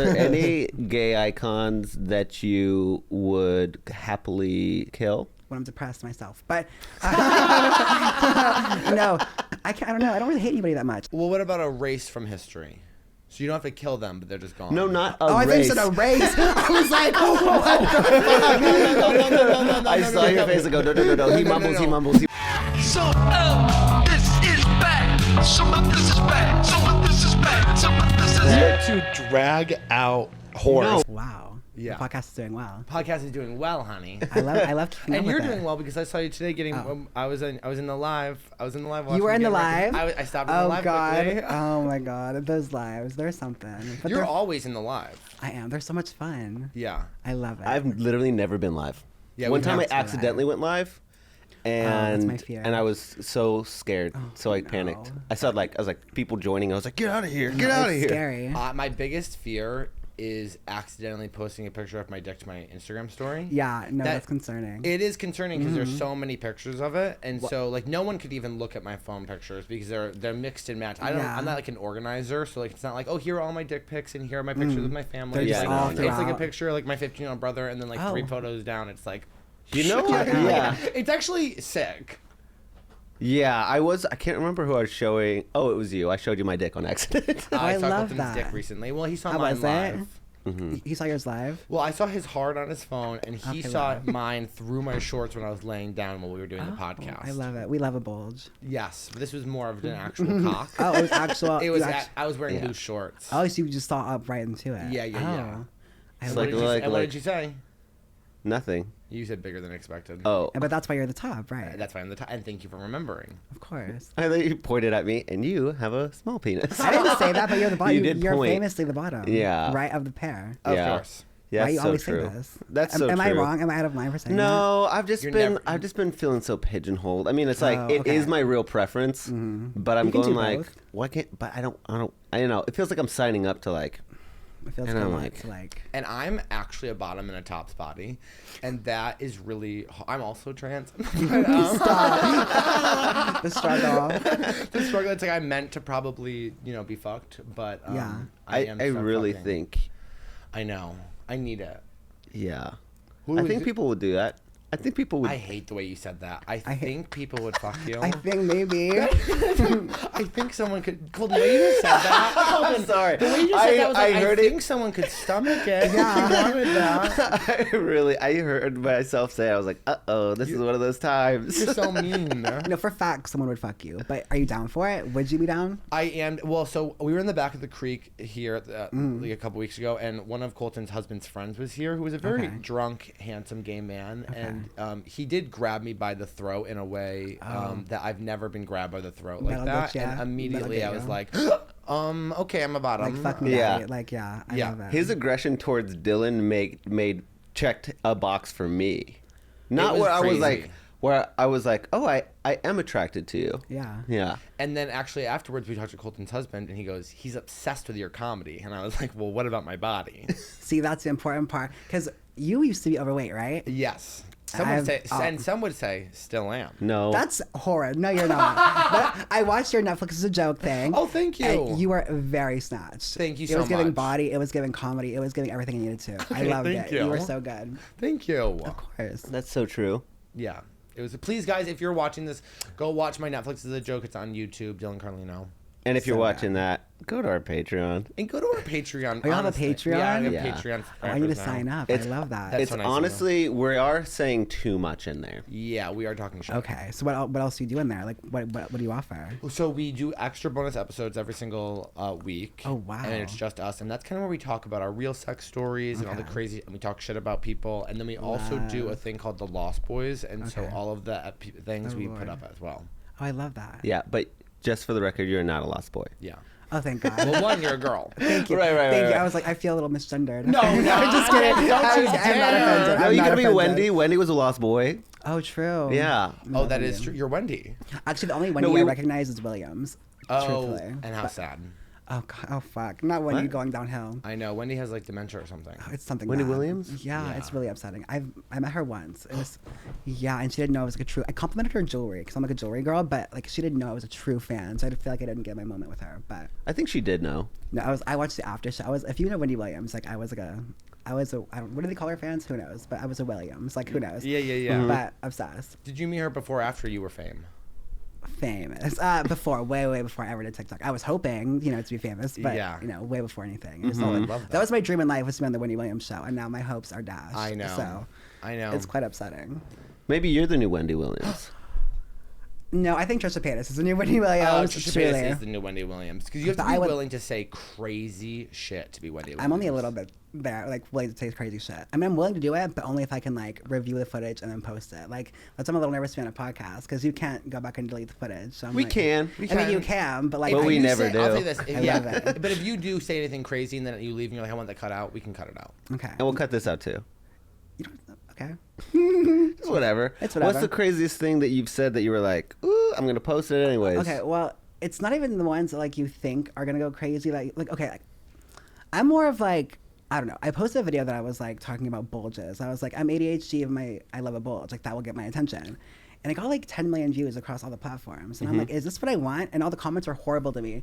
there any gay icons that you would happily kill? When I'm depressed myself, but no, I don't know. I don't really hate anybody that much. Well, what about a race from history? So you don't have to kill them, but they're just gone. No, not a race. race. I think you said a race. I was like, oh, what the fuck? I saw your face and go, no. He mumbles. So, this is bad. Some of this is bad. Some of this is bad. Some of this is Here to drag out horrors. Wow. Yeah. The podcast is doing well. Podcast is doing well, honey. I love keeping And up you're with doing it. well because I saw you today getting. I was in the live. You were in the live? I stopped in the live. Oh God! Quickly. Oh my God! Those lives, there's something. But You're always in the live. I am. They're so much fun. Yeah. I love it. I've literally never been live. Yeah. One time I accidentally went live. That's my fear. And I was so scared, so I panicked. I saw I was like people joining. I was like, get out of here, get out of here. Scary. My biggest fear is accidentally posting a picture of my dick to my Instagram story. Yeah, no, that's concerning. It is concerning because there's so many pictures of it, and so like no one could even look at my phone pictures because they're mixed and matched. I'm not like an organizer, so like it's not like, oh, here are all my dick pics and here are my pictures with my family. They're just all it's like a throughout. picture of like my 15-year-old brother and then like 3 photos down. It's like, You know what? Yeah. It's actually sick. Yeah, I can't remember who I was showing. Oh, it was you. I showed you my dick on accident. I saw love Colton's that. dick recently. Well, he saw How mine was it? live. You saw yours live? Well, I saw his heart on his phone, and he Okay, saw wow. mine through my shorts when I was laying down while we were doing the podcast. I love it. We love a bulge. Yes, but this was more of an actual cock. Oh, it was actual. It was. you act- I was wearing loose shorts. Oh, so you just saw up right into it. Yeah. I It's love like- it. And what did you say? Nothing. You said bigger than expected. Oh, But that's why you're the top, right? That's why I'm the top. And thank you for remembering. Of course. I thought you pointed at me, and you have a small penis. I didn't say that, but you're the bottom. You did You're point. famously the bottom. Yeah. Right of the pair. Of Yeah. course. Yeah, Why you that's so always true. say this? That's so Am true. I wrong? Am I out of line for saying that? No, I've just You're been never- I've just been feeling so pigeonholed. I mean, it's like it okay. is my real preference, but I'm You can going do like, both. why can't? But I don't know. It feels like I'm signing up to like. It feels And good I'm like And I'm actually a bottom and a top's body, and that is really. I'm also trans. But, the struggle. the struggle. It's like I'm meant to probably be fucked, but Yeah. I I really fucking. think, I know. I need it. yeah. Who I is think it? people would do that. I think people would. I hate the way you said that. I hate- think people would fuck you. I think maybe. I think someone could. Colton, the way you just said that. I'm sorry. The way you just said that was like, I heard think someone could stomach it. Yeah. If you wanted that. I heard myself say, I was like, this is one of those times. You're so mean. No, for facts, someone would fuck you. But are you down for it? Would you be down? I am. Well, so we were in the back of the creek here like a couple weeks ago, and one of Colton's husband's friends was here, who was a very drunk, handsome gay man, and he did grab me by the throat in a way that I've never been grabbed by the throat like That'll that. get ya. And immediately That'll I get was ya. like, okay, I'm a bottom. Like, fuck me, Yeah. daddy. Like, yeah, I Yeah, love it. his aggression towards Dylan checked a box for me. Not was where I was crazy. like, oh, I am attracted to you. Yeah. Yeah. And then actually afterwards we talked to Colton's husband, and he goes, he's obsessed with your comedy. And I was like, well, what about my body? See, that's the important part. Because you used to be overweight, right? Yes. I've- And some would say, still am. No. That's horrid. No, you're not. But I watched your Netflix as a joke thing. Oh, thank you. And you were very snatched. Thank you It so was giving much. body. It was giving comedy. It was giving everything you needed to. I Okay, loved thank it. You were you. so good. Thank you. Of course. That's so true. Yeah. It was. Please, guys, if you're watching this, go watch my Netflix as a joke. It's on YouTube, Dylan Carlino. And if you're So watching that, go to our Patreon. And go to our Patreon. Oh, you have a honestly. Patreon? Yeah, I have Yeah. Patreon. Oh, I need to subscribers now. sign up. It's- I love that. That's It's so nice of you. honestly, we are saying too much in there. Yeah, we are talking shit. Okay. So what else do you do in there? Like, what do you offer? So we do extra bonus episodes every single week. Oh, wow. And it's just us, and that's kind of where we talk about our real sex stories and all the Okay. crazy, and we talk shit about people, and then we also do a thing called the Lost Boys, and so Okay. all of the things Oh, we put Lord. up as well. Oh, I love that. Yeah, but just for the record, you're not a lost boy. Yeah. Oh, thank God. Well, one, you're a girl. Thank you. Right, Thank you. right. I was like, I feel a little misgendered. No, I'm just kidding. don't you I'm not dare. offended. No, I'm you not could be offended. Wendy. Wendy was a lost boy. Oh, true. Yeah. Oh, that is true. You're Wendy. Actually, the only Wendy we- I recognize is Williams. Oh, Truthfully. and how sad. Oh God, oh fuck! Not Wendy going downhill. I know Wendy has like dementia or something. Oh, it's something. Wendy bad. Williams? Yeah, Yeah. it's really upsetting. I met her once. It was, yeah, and she didn't know it was like a true. I complimented her jewelry because I'm like a jewelry girl, but like she didn't know I was a true fan, so I feel like I didn't get my moment with her. But I think she did know. no, I watched the after show. If you know Wendy Williams, like I was what do they call her fans? Who knows? But I was a Williams, like who knows? Yeah. But obsessed. Did you meet her before or after you were Famous. Before, way before I ever did TikTok. I was hoping, to be famous, but Yeah. way before anything. Just all, Love that was my dream in life, was to be on the Wendy Williams show, and now my hopes are dashed. I know. So I know. it's quite upsetting. Maybe you're the new Wendy Williams. No, I think Trisha Paytas is the new Wendy Williams. Trisha truly. Paytas is the new Wendy Williams because you have to But be I would- willing to say crazy shit to be Wendy Williams. I'm only a little bit there, like willing to say crazy shit. I mean, I'm willing to do it, but only if I can like review the footage and then post it. Like that's why I'm a little nervous to be on a podcast because you can't go back and delete the footage. So I'm We like, can. I mean, you can, but like, But we You never say- I'll do. say this. I love it. But if you do say anything crazy and then you leave and you're like, I want that cut out, we can cut it out. Okay. And we'll cut this out too. You don't, okay. It's whatever. It's whatever. What's the craziest thing that you've said that you were like, ooh, I'm going to post it anyways? Okay, well, it's not even the ones that like you think are gonna go crazy. I'm more of like, I don't know. I posted a video that I was like talking about bulges. I was like, I'm ADHD and I love a bulge. Like that will get my attention. And it got like 10 million views across all the platforms. And I'm like, is this what I want? And all the comments were horrible to me.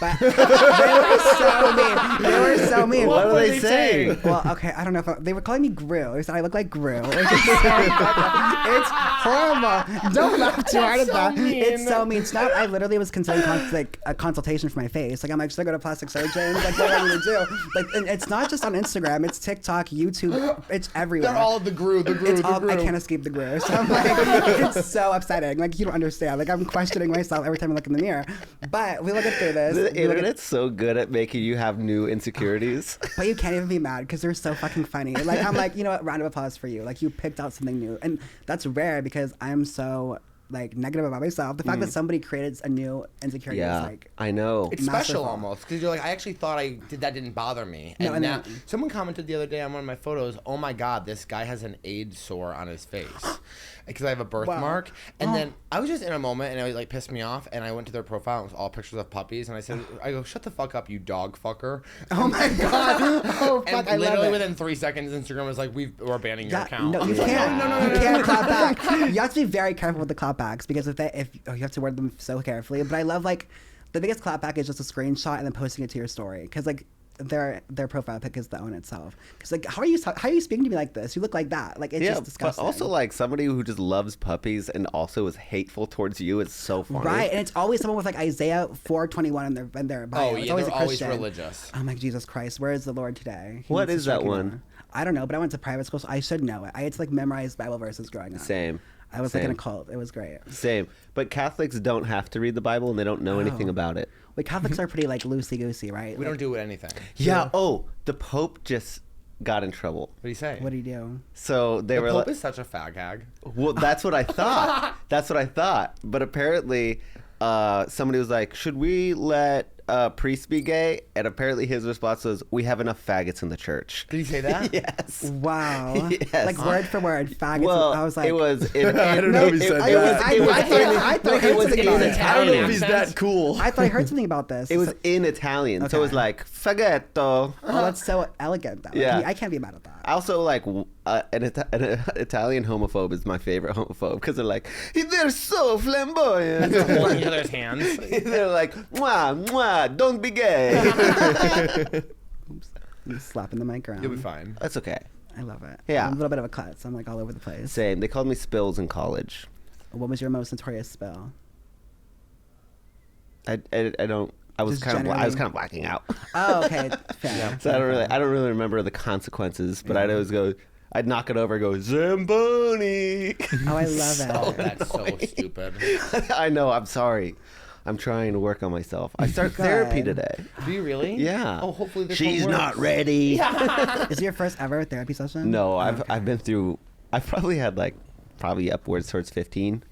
But they were so mean. They were so mean. What were they saying? Well, okay, I don't know if they were calling me Gru. They said I look like Gru. It's horrible. Don't laugh too hard at that. It's so mean. So now I literally was considering a consultation for my face. Like I'm like, should I go to plastic surgeons? Like what do I need to do? Like, and it's not just on Instagram. It's TikTok, YouTube. It's everywhere. They're all the Gru. I can't escape the Gru. So I'm like, it's so upsetting. Like you don't understand. Like I'm questioning myself every time I look in the mirror. But we look at through this. The internet's so good at making you have new insecurities. But you can't even be mad because they're so fucking funny. Like I'm like, you know what? Round of applause for you. Like you picked out something new, and that's rare because I'm so like negative about myself. The fact that somebody created a new insecurity is like, I know. It's special Masterful. almost because you're like, I actually thought that didn't bother me. No, And and now, then- someone commented the other day on one of my photos, oh my God, this guy has an AIDS sore on his face. Because I have a birthmark. And then I was just in a moment and it like pissed me off. And I went to their profile and it was all pictures of puppies. And I go, shut the fuck up, you dog fucker. oh my god, oh fuck, And I love literally it. within 3 seconds, Instagram was like, we're banning your account. No, you can't. You can't clap back. You have to be very careful with the clapbacks because you have to word them so carefully. But I love like the biggest clapback is just a screenshot and then posting it to your story because like their profile pic is the own itself. Because like how are you speaking to me like this? You look like that. Like it's just disgusting. But also like somebody who just loves puppies and also is hateful towards you is so funny. Right, and it's always someone with like Isaiah 4:21 in their bio. Oh, It's yeah, always they're a always Christian. religious. I'm like, Jesus Christ, where is the Lord today? He What needs to is that strike me one? down. I don't know, but I went to private school, so I should know it. I had to like memorize Bible verses growing up. Same. I was like in a Same. cult. It was great. Same. But Catholics don't have to read the Bible and they don't know anything about it. Wait, Catholics are pretty like loosey goosey, right? We Like, don't do anything. Yeah. Oh, the Pope just got in trouble. What do you say? What do you do? So they The were Pope like, is such a fag hag. well, that's what I thought. That's what I thought. But apparently, somebody was like, should we let priests be gay? And apparently his response was, we have enough faggots in the church. Did he say that? Yes. Wow. Yes. Like word for word, faggots. Well, I was like, it was. I don't know if he said that. I thought I heard something about it. I don't know if he's that cool. I thought I heard something about this. It was in Italian, so it was Okay. like faghetto. Oh, that's so elegant, though. Yeah. I can't be mad at that. I also like an Italian homophobe is my favorite homophobe because they're like, they're so flamboyant. Holding each other's hands. They're like, mwah, mwah, don't be gay. I'm slapping the mic around. You'll be fine. That's okay. I love it. Yeah. I'm a little bit of a klutz. I'm like all over the place. Same. They called me Spills in college. What was your most notorious spill? I don't. I was Just kind of generally- blacking out. Oh, okay. Fair. So I don't really remember the consequences, but I'd always go. I'd knock it over and go Zamboni. Oh, I love it. Oh, that's so stupid. I know. I'm sorry. I'm trying to work on myself. I start therapy Good. today. Do you really? Yeah. Oh, hopefully this She's one not works. ready. Is it your first ever therapy session? No, I've Okay. been through. I've probably had like upwards towards 15.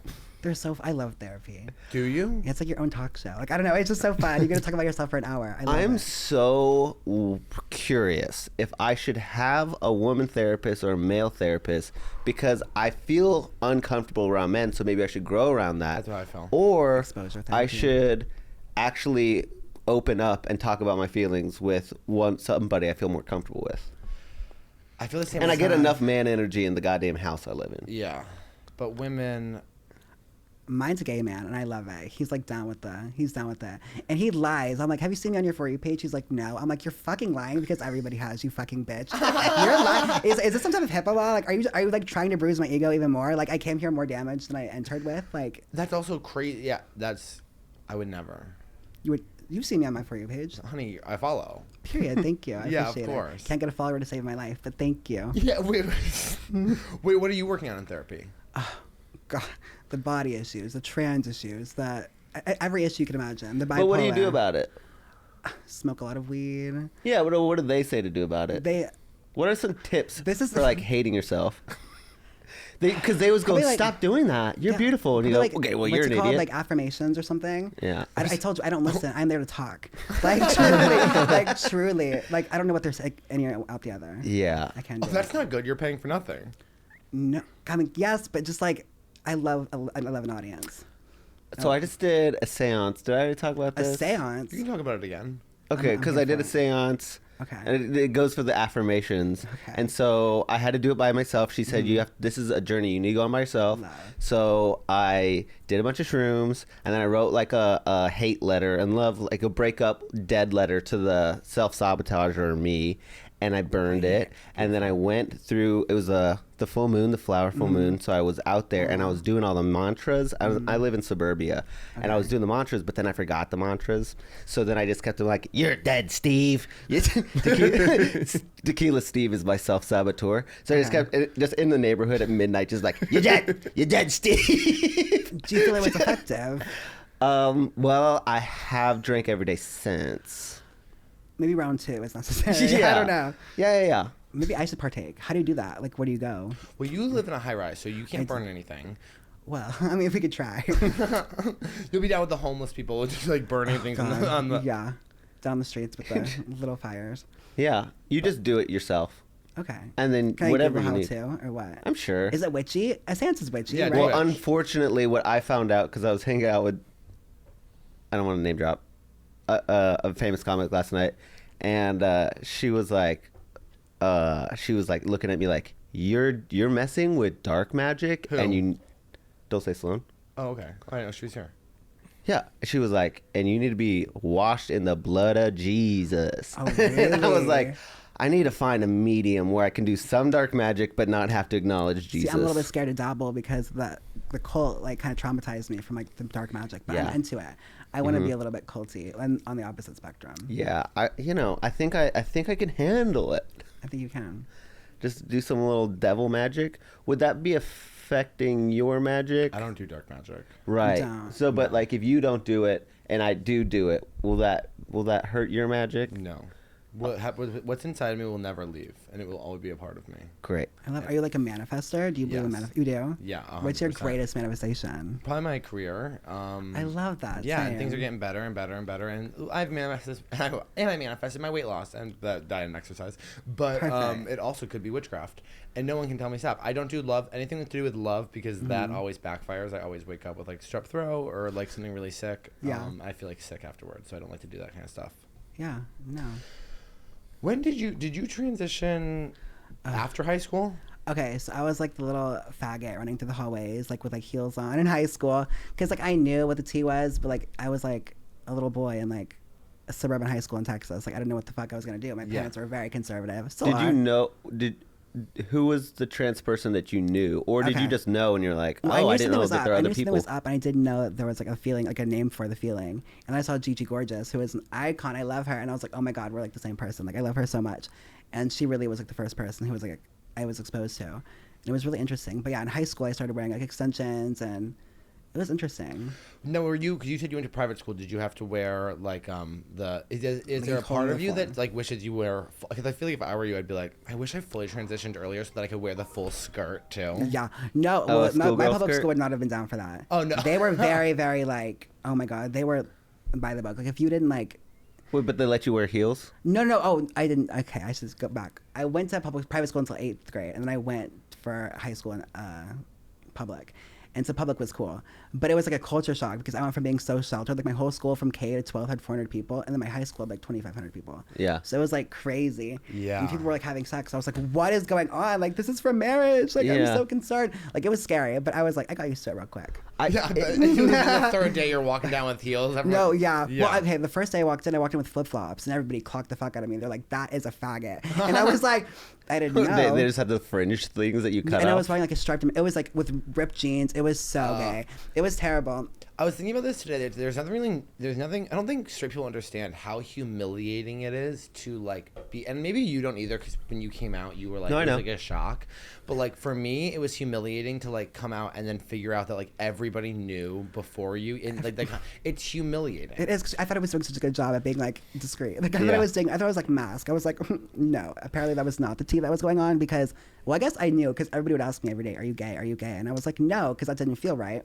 They're so. I love therapy. Do you? It's like your own talk show. Like I don't know. It's just so fun. You get to talk about yourself for an hour. I love I'm it. so curious if I should have a woman therapist or a male therapist because I feel uncomfortable around men, so maybe I should grow around that. That's what I felt. Or Exposure I therapy. should actually open up and talk about my feelings with somebody I feel more comfortable with. I feel the same. And I with get that. enough man energy in the goddamn house I live in. Yeah, but women. Mine's a gay man, and I love it. He's like he's down with that. And he lies. I'm like, have you seen me on your For You page? He's like, no. I'm like, you're fucking lying because everybody has, you fucking bitch. You're lying. Is this some type of HIPAA law? Like, are you like trying to bruise my ego even more? Like, I came here more damaged than I entered with. Like, That's also crazy. Yeah, I would never. you've seen me on my For You page. Honey, I follow. Period. Thank you. I Yeah, of appreciate course. it. Can't get a follower to save my life, but thank you. Yeah, wait, what are you working on in therapy? God, the body issues, the trans issues, every issue you can imagine. The bipolar. But what do you do about it? Smoke a lot of weed. Yeah, what do they say to do about it? What are some tips for like hating yourself? Because they always go, Probably, like, stop doing that. You're yeah, beautiful. And you go, probably, like, okay, well, what's you're it an called? idiot. Like affirmations or something. Yeah. I told you I don't listen. I'm there to talk. Like truly. Like I don't know what they're saying any out the other. Yeah. I can't do That's it. not good. You're paying for nothing. No, I mean yes, but just like I love an audience. So I just did a seance. Did I already talk about A this? seance. You can talk about it again. Okay, I'm because here I did for a it. seance. Okay. And it goes for the affirmations. Okay. And so I had to do it by myself. She said, this is a journey you need to go on by yourself. Love. So I did a bunch of shrooms, and then I wrote like a hate letter and like a breakup dead letter to the self-sabotager me. And I burned it, and then I went through. It was the full moon, the flower full moon. So I was out there, and I was doing all the mantras. I live in suburbia, and I was doing the mantras, but then I forgot the mantras. So then I just kept them like, "You're dead, Steve." Tequila Steve is my self-saboteur. So I just kept just in the neighborhood at midnight, just like, "You're dead, Steve." Do you feel it was effective? Well, I have drank every day since. Maybe round 2 is necessary. I don't know. Yeah. Maybe I should partake. How do you do that? Like, where do you go? Well, you live in a high rise, so you can't burn anything. Well, I mean, if we could try. You'll be down with the homeless people, just like burning things on the. Yeah, down the streets with the little fires. Yeah, you just do it yourself. Okay. And then Can whatever I you give need. a how-to or what? I'm sure. Is it witchy? A seance is witchy, Yeah, right? do Well, it. unfortunately, what I found out, because I was hanging out with, I don't want to name drop, a famous comic last night, and she was like looking at me like, you're messing with dark magic. Who? And you don't say Sloan. Oh, okay. I didn't know she was here. Yeah, she was like, and you need to be washed in the blood of Jesus. Oh, And I was really? like, I need to find a medium where I can do some dark magic but not have to acknowledge Jesus. See, I'm a little bit scared to dabble because the cult like kind of traumatized me from like the dark magic, but Yeah. I'm into it. I want to be a little bit culty and on the opposite spectrum. Yeah, I think I can handle it. I think you can. Just do some little devil magic. Would that be affecting your magic? I don't do dark magic. Right. Don't. So, but like, if you don't do it and I do it, will that hurt your magic? No. What's inside of me will never leave, and it will always be a part of me. Great. Are you like a manifester? Do you believe in Yes. You do? Yeah, What's your 100%. greatest manifestation? Probably my career. I love that. Yeah, and Same. things are getting better and better and better, and I manifested my weight loss and the diet and exercise. But Perfect. it also could be witchcraft, and no one can tell me stop. I don't do anything to do with love because that always backfires. I always wake up with like strep throat or like something really sick. Yeah. I feel like sick afterwards, so I don't like to do that kind of stuff. Yeah. No. When did you transition after high school? Okay, so I was like the little faggot running through the hallways, like with like heels on in high school, because like I knew what the T was, but like I was like a little boy in like a suburban high school in Texas. Like I didn't know what the fuck I was gonna do. My parents were very conservative. Still Did are. you know? Who was the trans person that you knew, or did Okay. you just know and you're like, Well, oh, I knew didn't something know was that up. there are I other knew something people? was up, and I didn't know that there was like a feeling, like a name for the feeling. And I saw Gigi Gorgeous, who is an icon. I love her, and I was like, oh my god, we're like the same person. Like I love her so much, and she really was like the first person who was like I was exposed to. And it was really interesting. But yeah, in high school, I started wearing like extensions, and it was interesting. No, were you? Because you said you went to private school. Did you have to wear like Is there a whole part of you uniform. that like wishes you wear? Because I feel like if I were you, I'd be like, I wish I fully transitioned earlier so that I could wear the full skirt too. Yeah, no, Oh, a well, my schoolgirl public skirt? school would not have been down for that. Oh, no. They were very, very like, oh my god, they were by the book. Like if you didn't like. Wait, but they let you wear heels? No. Oh, I didn't. Okay, I should just go back. I went to private school until 8th grade, and then I went for high school in public. And so public was cool. But it was like a culture shock because I went from being so sheltered. Like my whole school from K to 12 had 400 people. And then my high school had like 2,500 people. Yeah. So it was like crazy. Yeah. And people were like having sex. I was like, what is going on? Like, this is for marriage. Like, I'm Yeah. so concerned. Like, it was scary. But I was like, I got used to it real quick. The third day you're walking down with heels. No, yeah. Well, okay, the first day I walked in with flip-flops. And everybody clocked the fuck out of me. They're like, that is a faggot. And I was like, I didn't know. They just had the fringe things that you cut and off. I was wearing like a striped. It was like with ripped jeans. It was so gay. It was terrible. I was thinking about this today. There's nothing. I don't think straight people understand how humiliating it is to like be. And maybe you don't either, because when you came out, you were like, No, I it was know. like a shock. But like for me, it was humiliating to like come out and then figure out that like everybody knew before you. And like it's humiliating. It is. I thought I was doing such a good job at being like discreet. Like I thought Yeah. I thought I was like mask. I was like, no. Apparently that was not the tea that was going on because, well, I guess I knew because everybody would ask me every day, "Are you gay? Are you gay?" And I was like, no, because that didn't feel right.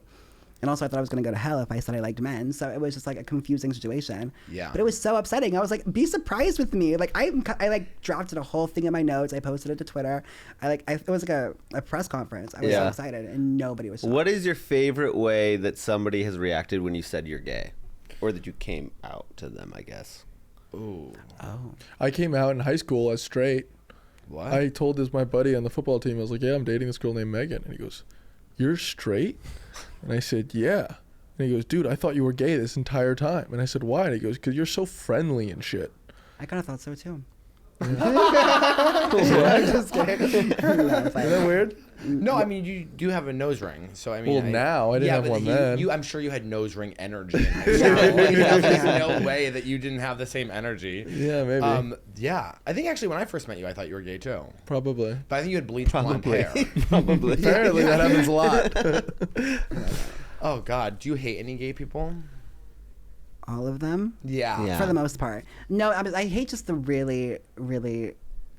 And also, I thought I was going to go to hell if I said I liked men. So it was just like a confusing situation. Yeah. But it was so upsetting. I was like, be surprised with me. Like I like drafted a whole thing in my notes. I posted it to Twitter. It was like a press conference. I was so Yeah. excited, and nobody was shocked. What is your favorite way that somebody has reacted when you said you're gay, or that you came out to them? I guess. Ooh. Oh. I came out in high school as straight. What? I told this my buddy on the football team. I was like, "Yeah, I'm dating this girl named Megan," and he goes, "You're straight?" And I said, "Yeah." And he goes, "Dude, I thought you were gay this entire time." And I said, "Why?" And he goes, "'Cause you're so friendly and shit." I kind of thought so too. Just kidding. Isn't that weird? No, I mean you do have a nose ring, so I mean. Well, now, I didn't have but one then. I'm sure you had nose ring energy. In high school. There's no way that you didn't have the same energy. Yeah, maybe. Yeah, I think actually when I first met you, I thought you were gay too. Probably. But I think you had bleached blonde hair. Probably. Apparently, that happens a lot. Oh God, do you hate any gay people? All of them? Yeah. Yeah. For the most part. No, I hate just the really, really,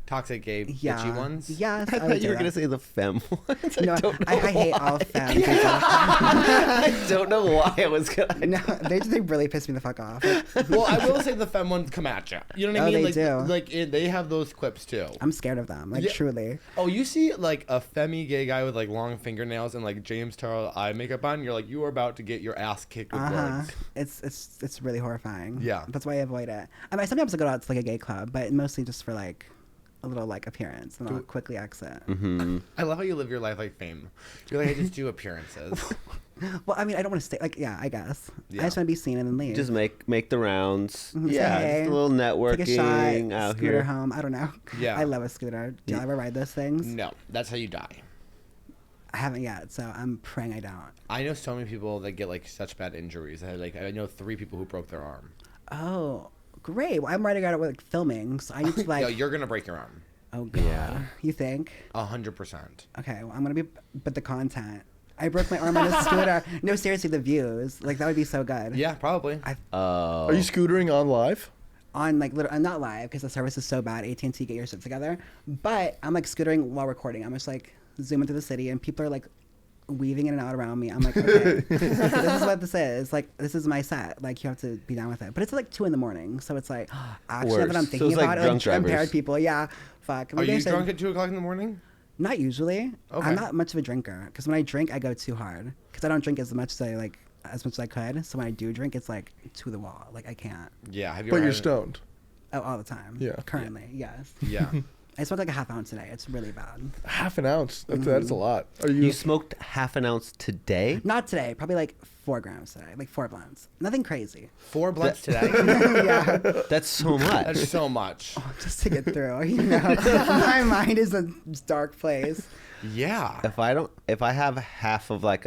Toxic gay yeah. bitchy ones. Yes. I would thought you do were that. gonna say the femme ones. No, I hate all femme people. I don't know why I was gonna. No, they really piss me the fuck off. Like, Well, I will say the femme ones come at you. You know what I Oh, mean? they Like, do. they have those clips too. I'm scared of them. Like Yeah. truly. Oh, you see like a femme gay guy with like long fingernails and like James Charles eye makeup on, you're like, you are about to get your ass kicked with words. It's really horrifying. Yeah. That's why I avoid it. I mean, sometimes I go out to like a gay club, but mostly just for like a little like appearance, and I'll quickly exit. I love how you live your life like fame. You're like, I just do appearances. Well, I mean, I don't want to stay. Like, yeah, I guess. Yeah. I just want to be seen and then leave. Just make the rounds. Mhm, say Yeah, hey, just a little networking take a shot, out scooter here. home. I don't know. Yeah. I love a scooter. Do you ever ride those things? No, that's how you die. I haven't yet, so I'm praying I don't. I know so many people that get like such bad injuries. I know 3 people who broke their arm. Oh, great. Well, I'm riding out with like filming, so I need to like. No, you're gonna break your arm. Oh God. Yeah. You think? 100%. Okay, well, I'm gonna be. But the content. I broke my arm on a scooter. No, seriously, the views. Like that would be so good. Yeah, probably. Oh. Are you scootering on live? On like I'm not live because the service is so bad. AT&T, get your shit together. But I'm like scootering while recording. I'm just like zooming through the city, and people are like weaving in and out around me. I'm like, okay, this is what this is. Like, this is my set. Like, you have to be down with it. But it's like 2 a.m, so it's like, actually, now that I'm Worse. thinking So it's like about it, drunk like impaired drivers. people. Yeah, fuck. Are Maybe I you should- drunk at 2 o'clock in the morning? Not usually. Okay. I'm not much of a drinker because when I drink, I go too hard. Because I don't drink as much as I could. So when I do drink, it's like to the wall. Like I can't. Yeah. Have you But ever you're had- stoned. Oh, all the time. Yeah. Currently, yes. Yeah. I smoked like a half ounce today. It's really bad. Half an ounce. That's a lot. Are You you? smoked half an ounce today? Not today. Probably like 4 grams today. Like 4 blunts. Nothing crazy. 4 blunts today? Yeah. That's so much. That's so much. Just to get through. You know, my mind is a dark place. Yeah. If I have half of like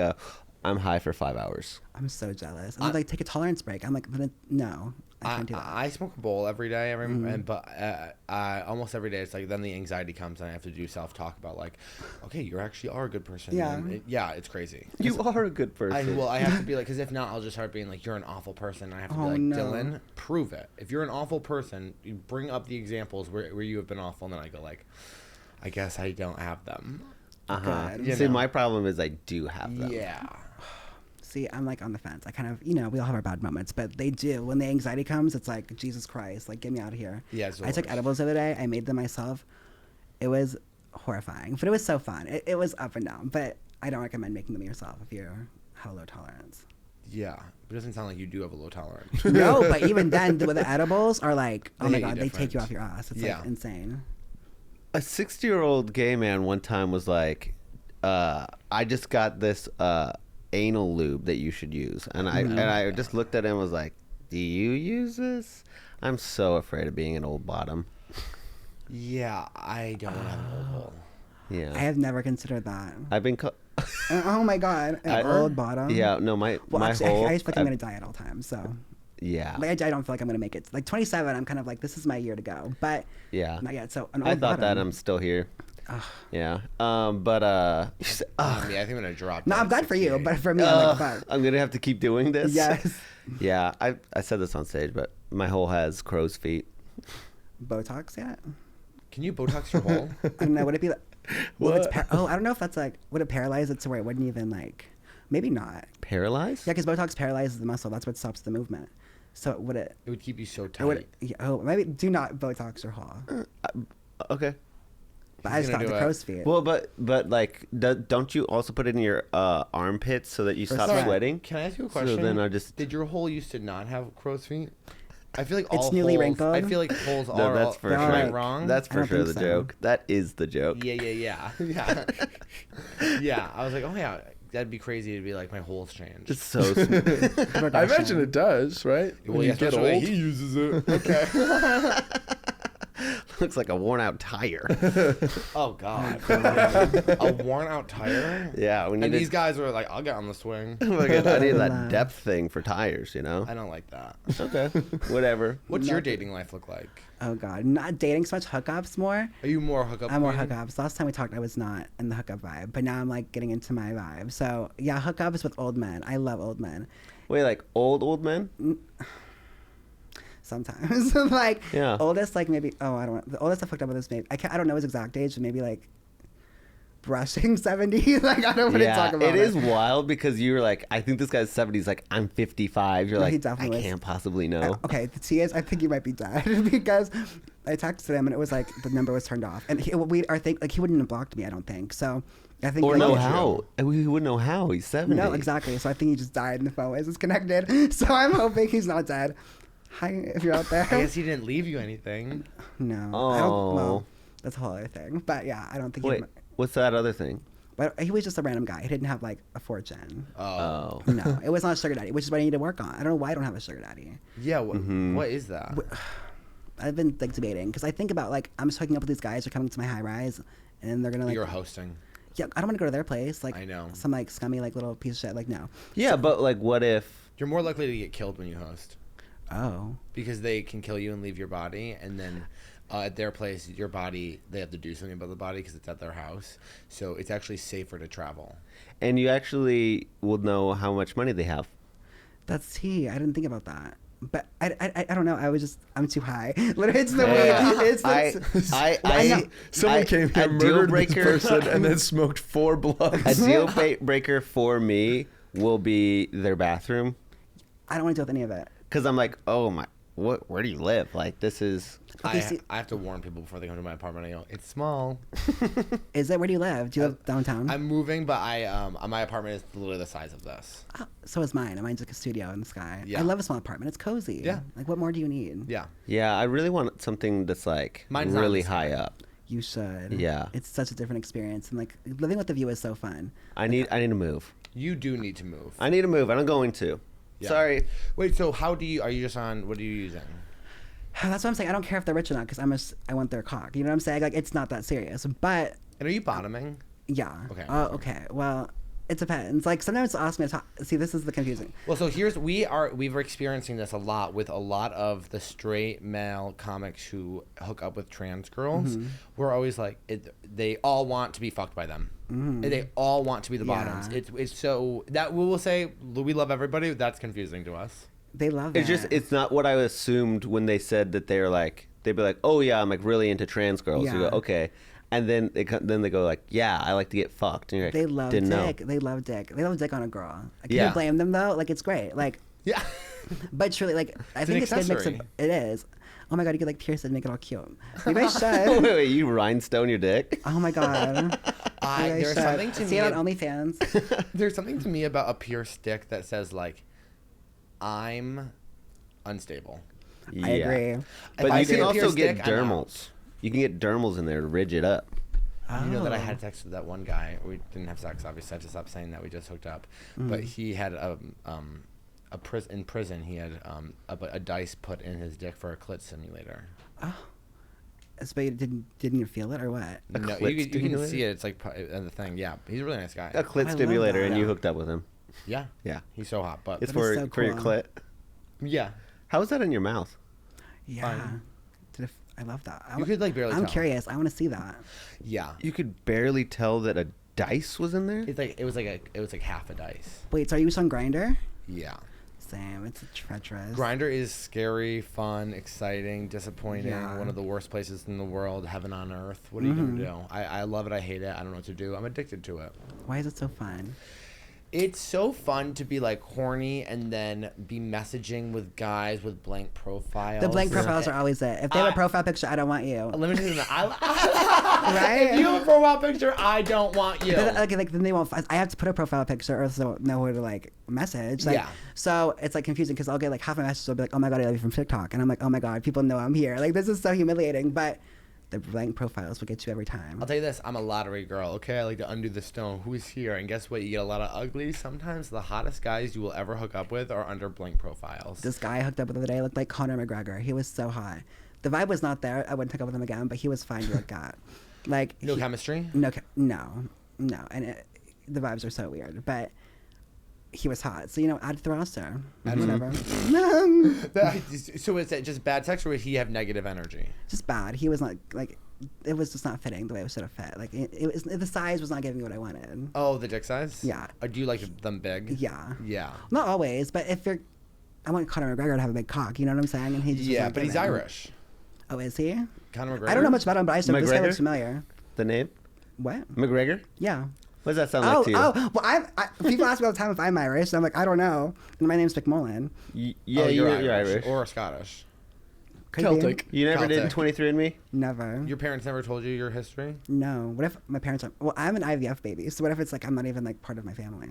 I'm high for 5 hours. I'm so jealous. I'm like, take a tolerance break. I'm like, no, I can't do that. I smoke a bowl every day, but almost every day it's like then the anxiety comes and I have to do self-talk about like, okay, you actually are a good person. Yeah. And it's crazy. You are a good person. I have to be like, because if not, I'll just start being like, you're an awful person. And I have to be Oh, like, no. Dylan, prove it. If you're an awful person, you bring up the examples where you have been awful, and then I go like, I guess I don't have them. Good. You See, know. my problem is I do have them. Yeah. See, I'm like on the fence. I kind of, we all have our bad moments, but they do. When the anxiety comes, it's like, Jesus Christ, like, get me out of here. Yeah, it's the I took worst. edibles the other day. I made them myself. It was horrifying, but it was so fun. It was up and down, but I don't recommend making them yourself if you have low tolerance. Yeah, it doesn't sound like you do have a low tolerance. No, but even then, with the edibles are like, oh They my hit you God, they take different. you off your ass. It's Yeah. like insane. A 60-year-old gay man one time was like, I just got this anal lube that you should use. And I just looked at him and was like, do you use this? I'm so afraid of being an old bottom. Yeah, I don't want to have an old hole. Yeah. I have never considered that. I've been... Oh my God, an old bottom. Yeah, no, my Actually, whole... I just feel like I'm going to die at all times, so. Yeah. Like, I don't feel like I'm going to make it. Like, 27, I'm kind of like, this is my year to go. But Yeah. not yet. So, an I old thought that bottom. I'm still here. Ugh. Yeah. But Yeah, I think I'm gonna drop. No, to I'm glad for you, 68. but for me, I'm like, fuck. I'm gonna have to keep doing this. Yes. Yeah, I said this on stage, but my hole has crow's feet. Botox yet? Can you Botox your hole? I don't know. Would it be like, well, if it's What? I don't know if that's like, would it paralyze it to where it wouldn't even like, maybe not. Paralyzed? Yeah, because Botox paralyzes the muscle. That's what stops the movement. So would it? It would keep you so It tight. would. Yeah, oh, maybe do not Botox your hole. Okay. But I He's just gonna thought the do it. crow's feet. Well, but like, don't you also put it in your armpits so that you stop sweat. sweating? Can I ask you a So question? then I just- Did your hole used to not have crow's feet? I feel like It's all newly holes, wrinkled. I feel like holes No, are. that's for they're sure. all like- wrong. That's I for don't sure think the so. joke. That is the joke. Yeah. Yeah. I was like, oh yeah, that'd be crazy to be like my hole's changed. It's so smooth. I imagine it does, right? Well, When yeah, you get especially old. he uses it. Okay. Looks like a worn out tire. Oh god. A worn out tire. Yeah, we need And to- these guys were like, I'll get on the swing. I need that depth thing for tires, you know? I don't like that. Okay. Whatever. What's your dating life look like? Oh God, not dating so much, hookups more. Are you more hookup? I'm more queen? hookups. Last time we talked, I was not in the hookup vibe, but now I'm like getting into my vibe. So yeah, hookups with old men. I love old men. Wait, like old men? Sometimes, like Yeah. oldest, like maybe. Oh, I don't know. The oldest I fucked up with is maybe. I don't know his exact age, but maybe like brushing 70. Like I don't want to Yeah, talk about it is wild because you were like, I think this guy's 70. He's like, I'm 55. You're No, he like, I definitely is. can't possibly know. Okay, the T is. I think you might be dead because I texted him and it was like the number was turned off, and he wouldn't have blocked me. I don't think so. I think Or like, know how. We wouldn't know how. He's 70. No, exactly. So I think he just died and the phone was disconnected. So I'm hoping he's not dead. Hi, if you're out there. I guess he didn't leave you anything. No. I don't, Oh. well, that's a whole other thing. But yeah, I don't think Wait, he. what's that other thing? But he was just a random guy. He didn't have like a fortune. Oh. No, it was not a sugar daddy, which is what I need to work on. I don't know why I don't have a sugar daddy. Yeah. What is that? I've been like debating because I think about like I'm just hooking up with these guys. They're coming to my high rise, and then they're gonna like. You're hosting. Yeah, I don't want to go to their place. Like I know. some like scummy like little piece of shit. Like no. Yeah, but like, what if? You're more likely to get killed when you host Oh. because they can kill you and leave your body, and then at their place, your body, they have to do something about the body because it's at their house. So it's actually safer to travel. And you actually will know how much money they have. That's tea. I didn't think about that. But I don't know. I'm too high. Literally, it's the Yeah. way. It's I know. Someone came here, a deal murdered breaker. this person, and then smoked 4 A blunts. deal breaker for me will be their bathroom, I don't want to deal with any of it. because I'm like, oh my, where do you live? Like, this is. Okay, see- I have to warn people before they come to my apartment. I go, it's small. Is it? Where do you live? Do you live downtown? I'm moving, but my apartment is literally the size of this. Oh, so is mine. Mine's like a studio in the sky. Yeah. I love a small apartment. It's cozy. Yeah. Like, what more do you need? Yeah. Yeah, I really want something that's like Mine's not really in the high sky. up. You should. Yeah. It's such a different experience, and like living with the view is so fun. I need to move. You do need to move. I need to move, and I'm going to. Yeah. Sorry. Wait, so are you just on, what are you using? That's what I'm saying. I don't care if they're rich or not, because I want their cock. You know what I'm saying? Like, it's not that serious. But And are you bottoming? yeah. Okay. Oh, okay. Well, it depends. Like sometimes they'll ask me to talk. See, this is the confusing. Well, so we're experiencing this a lot with a lot of the straight male comics who hook up with trans girls. Mm-hmm. We're always like, they all want to be fucked by them. Mm-hmm. They all want to be the Yeah. bottoms. It's so that we will say we love everybody. That's confusing to us. They love It's it. just, it's not what I assumed when they said that they're like, they'd be like, oh yeah, I'm like really into trans girls. You Yeah. go, okay. And then they go like, yeah, I like to get fucked. And you're like, They love didn't dick. know. They love dick. They love dick on a girl. Can Yeah. you blame them though? Like it's great. Like, Yeah. but truly, like I It's think an it's a good mix of. accessory. It is. Oh my god, you could like pierce it and make it all cute. You guys wait, should. wait, you rhinestone your dick? Oh my god. Maybe I There's should. something to See me. it on OnlyFans. There's something to me about a pierced dick that says like, I'm unstable. Yeah. I agree. But I you see can a also pierced get dick, I'm out. dermals. You can get dermals in there to ridge it up. You know that I Oh. had sex with that one guy. We didn't have sex, obviously. I had to stop saying that. We just hooked up. But he had in prison. He had a dice put in his dick for a clit simulator. But you didn't you feel it or what? A No, clit you can stimulator? see it. It's like the thing. Yeah, he's a really nice guy. A clit love stimulator, that. and you hooked up with him. Yeah, Yeah. he's so hot. But It's That is for so for your cool. clit. yeah, How is that in your mouth? Yeah. Fine. I love that. you could like barely. I'm tell. curious. I want to see that. Yeah, You could barely tell that a dice was in there. it's like it was like half a dice. Wait, so are you on Grinder? Yeah. Same. It's treacherous. Grinder is scary, fun, exciting, disappointing. Yeah. One of the worst places in the world, heaven on earth. What are you gonna do? I love it. I hate it. I don't know what to do. I'm addicted to it. Why is it so fun? It's so fun to be like horny and then be messaging with guys with blank profiles. The blank profiles are always it. If they have I- a profile picture, I don't want you. Let me tell you something. Right? If you have a profile picture, I don't want you. Then, okay, like then they won't. I have to put a profile picture, or else they won't know who to like message. Like, Yeah. So it's like confusing because I'll get like half my messages will be like, "Oh my god, I love you from TikTok," and I'm like, "Oh my god, people know I'm here." Like this is so humiliating, but the blank profiles will get you every time. I'll tell you this, I'm a lottery girl, okay? I like to undo the stone. Who's here? And guess what? You get a lot of ugly. Sometimes the hottest guys you will ever hook up with are under blank profiles. This guy I hooked up with the other day looked like Conor McGregor. He was so hot. The vibe was not there. I wouldn't hook up with him again, but he was fine to look at. Like No chemistry? no, and the vibes are so weird, but. He was hot, so add the roster. Whatever. So is it just bad sex or would he have negative energy? Just bad. He was not like, it was just not fitting the way it should have fit. Like it was, the size was not giving me what I wanted. Oh, the dick size? Yeah. Or do you like them big? Yeah. Yeah. Not always, but I want Conor McGregor to have a big cock. You know what I'm saying? And he just was Yeah, not but he's giving. Irish. Oh, is he? Conor McGregor? I don't know much about him, but I just this guy McGregor? looks familiar. The name? What? McGregor? Yeah. What does that sound like to you? Well, people ask me all the time if I'm Irish, and I'm like, I don't know. And my name's McMullen. Yeah, Oh, you're Irish. Or Scottish. Could be. Celtic. You never did Celtic. 23andMe? Never. Your parents never told you your history? No. What if my parents are? Well, I'm an IVF baby, so what if it's like I'm not even like part of my family?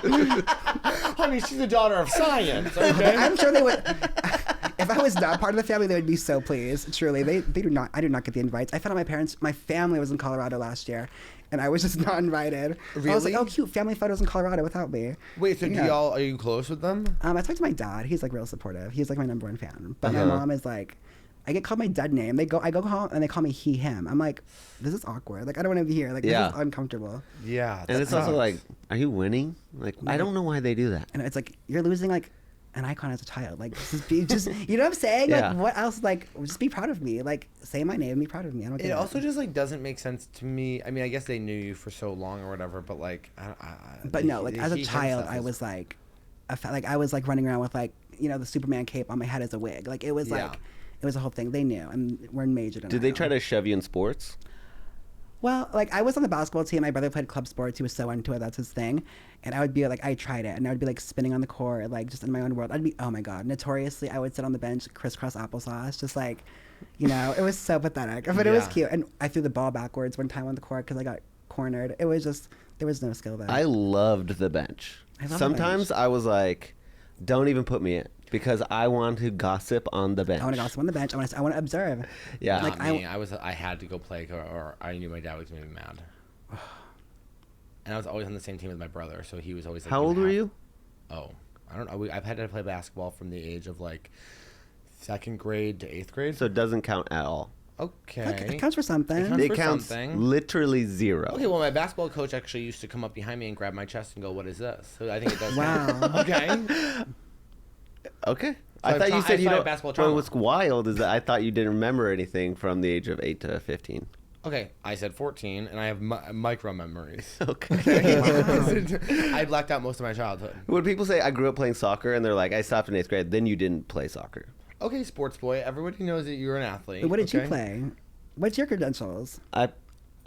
Honey, she's a daughter of science, okay? I'm sure they would. If I was not part of the family, they would be so pleased. Truly, they do not. I do not get the invites. I found out my family was in Colorado last year, and I was just not invited. I was like, Really? oh, cute, family photos in Colorado without me. Wait, so Yeah. are you close with them? I talked to my dad. He's like real supportive. He's like my number one fan. But my Uh-huh. mom is like, I get called my dead name. I go home and they call me he, him. I'm like, this is awkward. Like I don't want to be here. Like Yeah. this is uncomfortable. Yeah. And it's also sucks. like, are you winning? Like, I don't know why they do that. And it's like you're losing like an icon as a child. Like just you know what I'm saying? Yeah. Like what else? Like just be proud of me. Like say my name, be proud of me. I don't get It also just like doesn't make sense to me. I mean, I guess they knew you for so long or whatever, but like, But no, like as a he, him child, stuff I is- was like, I was like running around with like the Superman cape on my head as a wig. Like it was Yeah. like it was a whole thing. They knew, and we're in major denial. Did they try to shove you in sports? Well, like I was on the basketball team. My brother played club sports. He was so into it. That's his thing. And I would be like, I tried it, and I would be like spinning on the court, like just in my own world. I'd be, oh my god, notoriously, I would sit on the bench, crisscross applesauce, just like, it was so pathetic, but it was Yeah. cute. And I threw the ball backwards one time on the court because I got cornered. It was just there was no skill there. I loved the bench. I love the Sometimes bench. I was like, don't even put me in because I want to gossip on the bench. I want to gossip on the bench. I want to observe. Yeah. Not like, me. I had to go play, or I knew my dad was gonna be mad. And I was always on the same team with my brother, so he was always like, How old were you? Oh, I don't know. I've had to play basketball from the age of like 2nd grade to 8th grade. So it doesn't count at all. Okay. It counts for something. It counts It for counts something. literally zero. Okay, well, my basketball coach actually used to come up behind me and grab my chest and go, "What is this?" So I think it does. Wow. count. Okay. Okay. I I have thought you tra- said I you have don't. basketball What trauma. was wild is that I thought you didn't remember anything from the age of 8 to 15. Okay, I said 14, and I have micro memories. Okay. I blacked out most of my childhood. When people say I grew up playing soccer and they're like, I stopped in 8th grade, then you didn't play soccer. Okay, sports boy. Everybody knows that you're an athlete. What did you okay? play? What's your credentials? I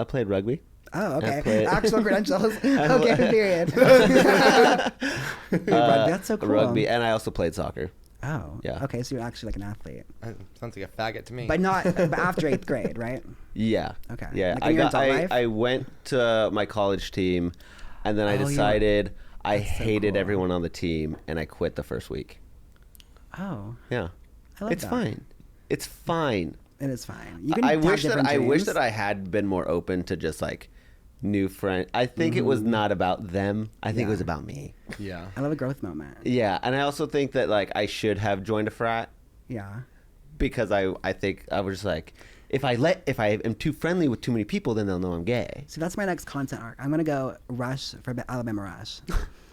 played rugby. Oh, okay. played- Actual credentials. Okay, period. Rugby, that's so cool. Rugby, and I also played soccer. Oh. Yeah. Okay, so you're actually like an athlete, Sounds like a faggot to me. but not but after 8th grade, right? Yeah. Okay. Yeah. Like in your adult life? I went to my college team, and then I Oh, yeah. decided I That's so hated cool. everyone on the team, and I quit the first week. Oh, Yeah. I love It's that. fine. It's fine. It is fine. You can I have wish that different I wish dreams. that I had been more open to just like new friends. I think it was not about them. I think it was Yeah. about me. yeah. I love a growth moment. Yeah, and I also think that like I should have joined a frat Yeah. because I think I was just like if I am too friendly with too many people, then they'll know I'm gay. So that's my next content arc. I'm gonna go Rush for Alabama Rush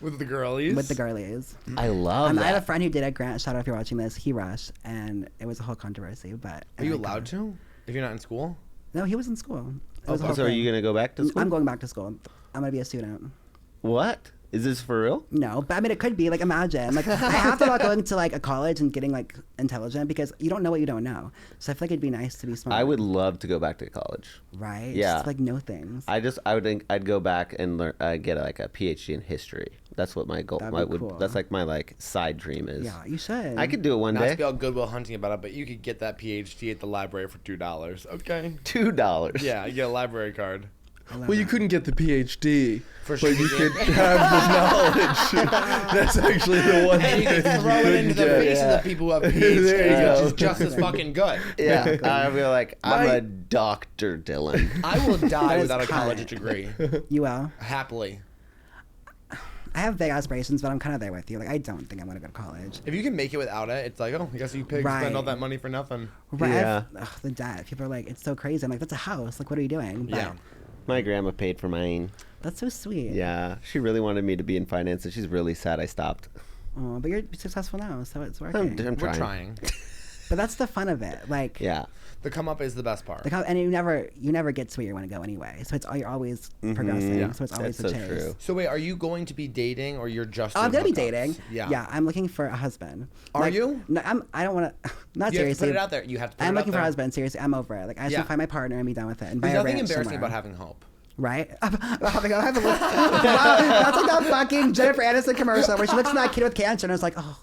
With the girlies. with the girlies. I love I had a that. friend who did it. Grant, shout out if you're watching this. He rushed, and it was a whole controversy. But Are you allowed to? If you're not in school? No, he was in school. It was a whole So are thing. you gonna go back to school? I'm going back to school. I'm gonna be a student. What? Is this for real? No, but I mean, it could be like imagine. Like I have to about going to like a college and getting like intelligent because you don't know what you don't know. So I feel like it'd be nice to be smart. I would love to go back to college. right? Yeah. Just like know things. I would think I'd go back and learn, get like a PhD in history. That's what my goal. That'd be cool. That's like my like side dream is. Yeah, you should. I could do it one Not to day. be all Goodwill Hunting about it, but you could get that PhD at the library for $2. Okay. $2. Yeah, you get a library card. Well, you couldn't get the PhD, For but sure you you could did. have the knowledge. That's actually the one And you thing can throw it into the couldn't face get. of the people who have There you PhDs, go. which is just as fucking good. Yeah, I'd be like, I'm My- a doctor, Dylan. I will die That is without a kind. college degree. You will. Happily. I have big aspirations, but I'm kind of there with you. Like I don't think I'm gonna go to college. If you can make it without it, it's like, oh, I guess you pigs Right. spend all that money for nothing. Right? Yeah. The debt. People are like, it's so crazy. I'm like, that's a house. Like, what are you doing? But Yeah. My grandma paid for mine. That's so sweet. Yeah, she really wanted me to be in finance, and she's really sad I stopped. Oh, but you're successful now, so it's I'm working. We're trying. trying. But that's the fun of it. Like, Yeah. The come up is the best part. and you never get to where you want to go anyway. So you're always progressing. Yeah. So it's always That's a so chase. true. So wait, are you going to be dating or you're just Oh, I'm doing gonna be hookups? dating. Yeah. Yeah, I'm looking for a husband. Are Like, you? No, I don't want to. Not You have to seriously. put it out there. You have to put I'm it out looking for a there. husband. Seriously, I'm over it. Like I just Yeah. want to find my partner and be done with it. And buy There's a nothing ranch embarrassing somewhere. about having hope. Right? I have a look. That's like that fucking Jennifer Aniston commercial where she looks at that kid with cancer and it's like, oh,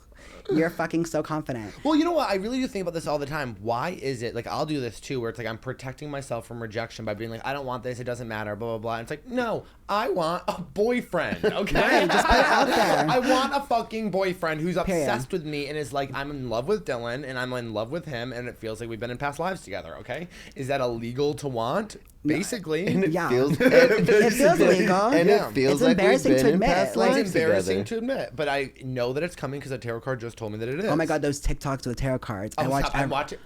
you're fucking so confident. Well, you know what? I really do think about this all the time. Why is it like I'll do this too, where it's like I'm protecting myself from rejection by being like, I don't want this. It doesn't matter. Blah blah blah. And it's like, no, I want a boyfriend. Okay, Right, just put it out there. I want a fucking boyfriend who's Period. obsessed with me and is like, I'm in love with Dylan and I'm in love with him and it feels like we've been in past lives together. Okay, is that illegal to want? Basically, And it Yeah. feels It feels legal. and Yeah. it feels It's like embarrassing we've to been in admit, past like- it's lives embarrassing together. to admit, but I know that it's coming because a tarot card just told me that it is. Oh my god, those TikToks with tarot cards. Oh, I watch. stop. I watch it.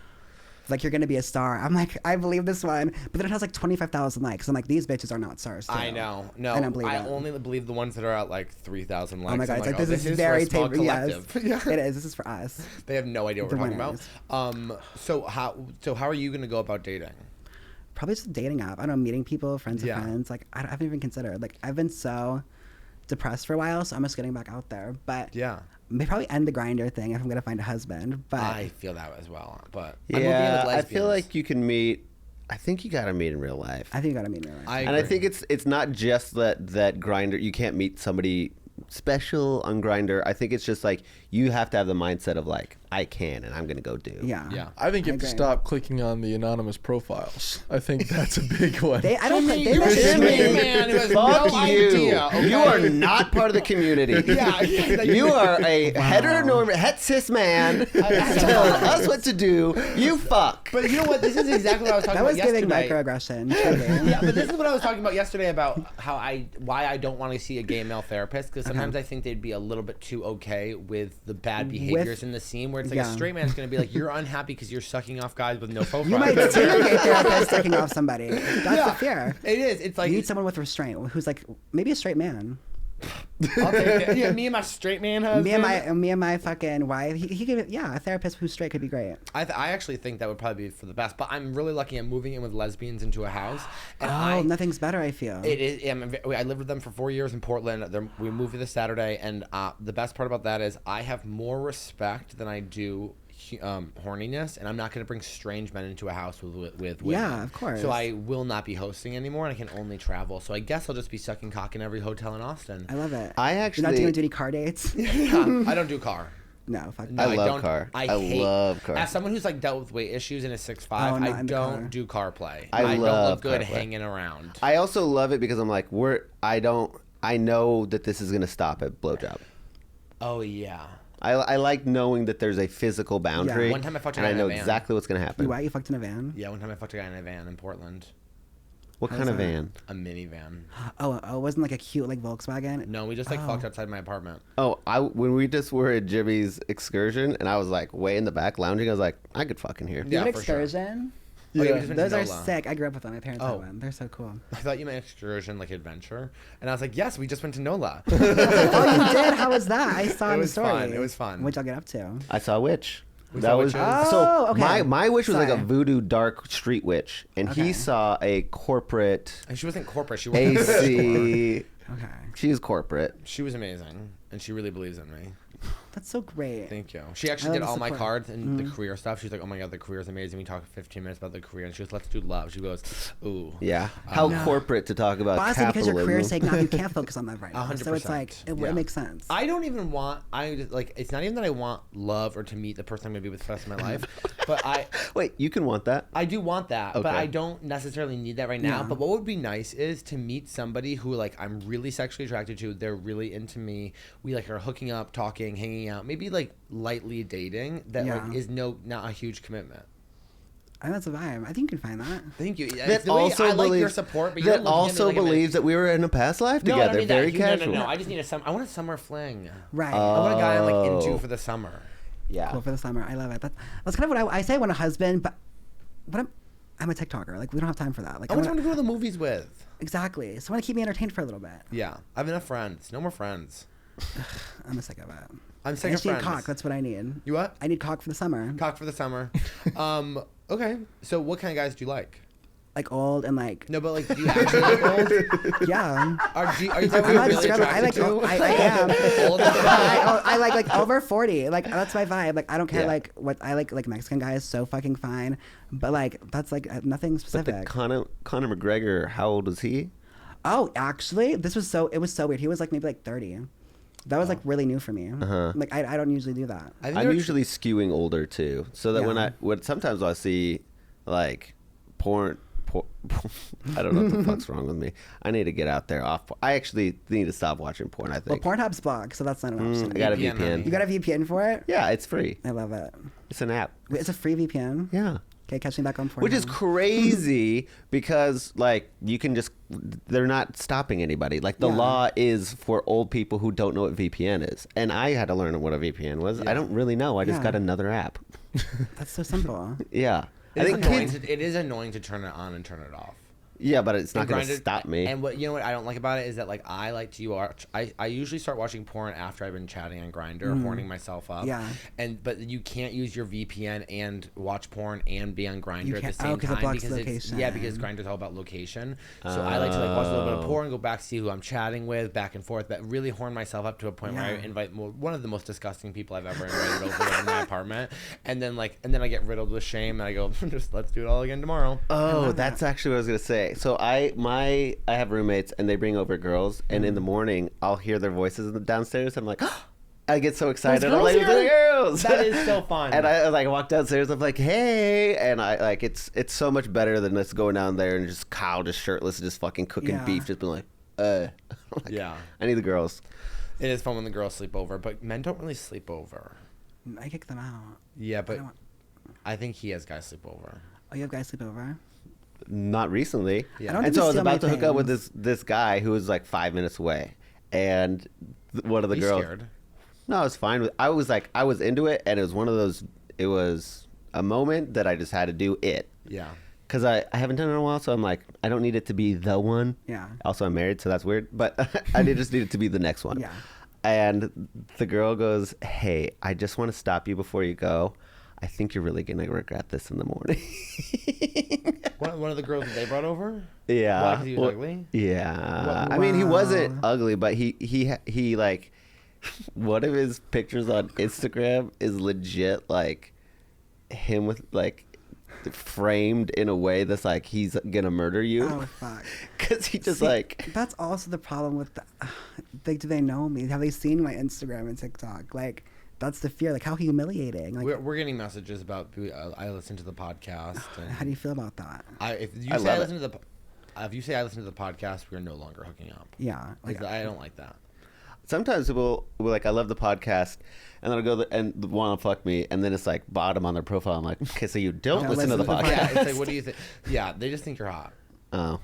Like you're gonna be a star. I'm like, I believe this one, but then it has like 25,000 likes. I'm like, these bitches are not stars. Too. I know. No, I don't believe it. only believe the ones that are at like 3,000 likes. Oh my god, I'm it's like oh, this is for very a small table. Yes, collective. Yeah. it is. This is for us. They have no idea what we're The talking about. winners. So how are you going to go about dating? Probably just a dating app. I don't know, meeting people, friends Yeah. of friends. Like I haven't even considered. Like I've been so depressed for a while, so I'm just getting back out there. But Yeah. may probably end the grinder thing if I'm gonna find a husband. But I feel that as well, but I'm moving in Yeah, with I feel lesbians. like you can meet. I think you gotta meet in real life. I think you gotta meet me. Right? And I agree. think it's not just that Grinder. You can't meet somebody special on Grinder. I think it's just like you have to have the mindset of like I can and I'm gonna go do. Yeah. Yeah. I think you have to agree. stop clicking on the anonymous profiles. I think that's a big one. I don't think they you're message Jimmy, me. man, who has Fuck no you. idea. Okay? You are not part of the community. Yeah, You are a heteronormative, het cis man telling us what to do. You fuck. But you know what? This is exactly what I was talking That was about giving yesterday. microaggression. truly. Yeah, but this is what I was talking about yesterday about why I don't want to see a gay male therapist because sometimes I think they'd be a little bit too okay with the bad behaviors in the scene where it's like a yeah. straight man's going to be like, you're unhappy because you're sucking off guys with no profile. You might see a gay therapist taking off somebody. That's the fear. It is. It's like You need someone with restraint who's like maybe a straight man. I'll take it. Yeah, me and my straight man husband. Me and my fucking wife. He could, yeah, a therapist who's straight could be great. I actually think that would probably be for the best. But I'm really lucky. I'm moving in with lesbians into a house. And Oh, nothing's better. I feel. It is. I lived with them for 4 years in Portland. We moved this Saturday, and the best part about that is I have more respect than I do horniness, and I'm not going to bring strange men into a house with women. Yeah, of course. So I will not be hosting anymore, and I can only travel. So I guess I'll just be sucking cock in every hotel in Austin. I love it. I You're not actually- doing any car dates. I don't do car. No, fuck. No, I love don't. car. I I love car. As someone who's like dealt with weight issues and is 6'5", Oh, not I in the car. don't do car play. I don't love look good car play. hanging around. I also love it because I'm like, I know that this is gonna stop at blowjob. Oh yeah. I like knowing that there's a physical boundary. Yeah. One time I fucked a and guy I in a know van. exactly what's gonna happen. You fucked in a van? Yeah, one time I fucked a guy in a van in Portland. What How's kind of that? van? A minivan. Oh, it wasn't like a cute like Volkswagen. No, we just like fucked outside my apartment. Oh, when we just were at Jimmy's excursion, and I was like way in the back lounging. I was like, I could fuck in here. Yeah, You have for sure. excursion? Oh, yeah, we just went to Those are NOLA. sick. I grew up with them. My parents Oh. had one. They're so cool. I thought you meant excursion, like adventure, and I was like, yes, we just went to NOLA. Oh, you did? How was that? I saw It in the was story. fun. It was fun. What'd y'all get up to? I saw a witch. We That saw was witches? so. Oh, okay. My witch was like a Sorry. voodoo dark street witch, and Okay. he saw a corporate And she wasn't corporate. She was AC. Okay. She's corporate. She was amazing, and she really believes in me. That's so great. Thank you. She actually I did love all the my support. cards and the career stuff. She's like, oh my god, the career is amazing. We talked 15 minutes about the career, and she goes, let's do love. She goes, ooh. Yeah. How No. corporate to talk about But honestly, because capitalism. your career's sake now, you can't focus on that right now. 100%. So it's like, it Yeah. makes sense. I don't even want. It's not even that I want love or to meet the person I'm gonna be with for the rest of my life, but Wait, you can want that. I do want that, but Okay. I don't necessarily need that right now. Yeah. But what would be nice is to meet somebody who like I'm really sexually attracted to. They're really into me. We like are hooking up, talking, hanging out, maybe like lightly dating. That Yeah. like is not a huge commitment. I think that's a vibe. I think you can find that. Thank you. That The way also I like your believes support, but you're that looking at me also like I'm believes that we were in a past life No, I don't together. need Very that. casual. No. I just need I want a summer fling. Right. I want a guy I'm like into Oh. for the summer. Yeah. Cool for the summer. I love it. That's kind of what I say I want a husband, but I'm a TikToker. Like, we don't have time for that. Like, I want someone to go to the movies with. exactly. So I want to keep me entertained for a little bit. Yeah, I have enough friends. No more friends. I'm a sick of it. I'm I sick of just need friends. cock. That's what I need. You what? I need cock for the summer. Cock for the summer. Okay. So what kind of guys do you like? Like old and like, No, but like, do you actually like old? yeah. Are you I'm really not describing. I like. attracted to? I am. Old and I like over 40. Like that's my vibe. Like I don't care Yeah. like what I like Mexican guys so fucking fine. But like that's like nothing But the specific. Conor McGregor, how old was he? Oh, actually, it was so weird. He was like maybe like 30. That was like really new for me. Uh-huh. Like I don't usually do that. I think I'm they're- usually skewing older too, so that Yeah. when sometimes I see like porn, I don't know what the fuck's wrong with me. I need to get out there off. I actually need to stop watching porn. I Well, think. Pornhub's blocked, so that's not an option. I got a VPN, VPN. honey. You got a VPN for it? Yeah, it's free. I love it. It's an app. Wait, it's a free VPN. Yeah. Okay, catch me back on Pornhub. Which is crazy because like you can just they're not stopping anybody. Like the Yeah. law is for old people who don't know what VPN is. And I had to learn what a VPN was. I don't really know. I just Yeah. got another app. That's so simple. Yeah. I It is, think annoying kids, it is annoying to turn it on and turn it off. yeah, but it's not And going to Grindr- stop me. And what you know what I don't like about it is that like I like to watch. I usually start watching porn after I've been chatting on Grindr, horning myself up. Yeah. But you can't use your VPN and watch porn and be on Grindr You at the can't- same 'cause it time blocks because location. because Grindr's all about location. So I like to like watch a little bit of Oh. porn, go back see who I'm chatting with, back and forth, but really horn myself up to a point where I Yeah. invite one of the most disgusting people I've ever invited over in my apartment, and then I get riddled with shame and I go just let's do it all again tomorrow. Oh, that's actually what I was gonna say. So I have roommates and they bring over girls, and in the morning I'll hear their voices downstairs. I'm like, I get so excited. I'm girls like, here? the girls. That is so fun. And I like walk downstairs. I'm like, hey, and I like it's so much better than us going down there and just Kyle just shirtless, just fucking cooking Yeah. beef, just being like, like, Yeah. I need the girls. It is fun when the girls sleep over, but men don't really sleep over. I kick them out. Yeah, but don't- I think he has guys sleep over. Oh, you have guys sleep over? Not recently. Yeah. I don't And think so I we was steal my about to hook up with things. this guy who was like 5 minutes away, and one of the Be girls. scared. No, I was fine with. I was like, I was into it, and it was one of those. It was a moment that I just had to do it Yeah. because I haven't done it in a while, so I'm like, I don't need it to be the one. Yeah. Also, I'm married, so that's weird, but just need it to be the next one. Yeah. And the girl goes, "Hey, I just want to stop you before you go. I think you're really gonna regret this in the morning." One of the girls that they brought over? Yeah. Why? 'Cause he was ugly? Yeah. I mean, he wasn't Wow. ugly, but he like one of his pictures on Instagram is legit like him with like framed in a way that's like he's gonna murder you. Oh, fuck. Cause he just See, like that's also the problem with like, do they know me? Have they seen my Instagram and TikTok? Like, that's the fear. Like, how humiliating. Like, We're getting messages about I listen to the podcast. And how do you feel about that? if you I say love I listen to the if you say I listen to the podcast, we're no longer hooking up. Yeah. Like, I don't like that. Sometimes people will like, I love the podcast, and then I'll go and want to fuck me, and then it's like bottom on their profile. I'm like, okay, so you don't No, listen to the listen to the podcast. Yeah, it's like, what do you think? Yeah, they just think you're hot. Oh.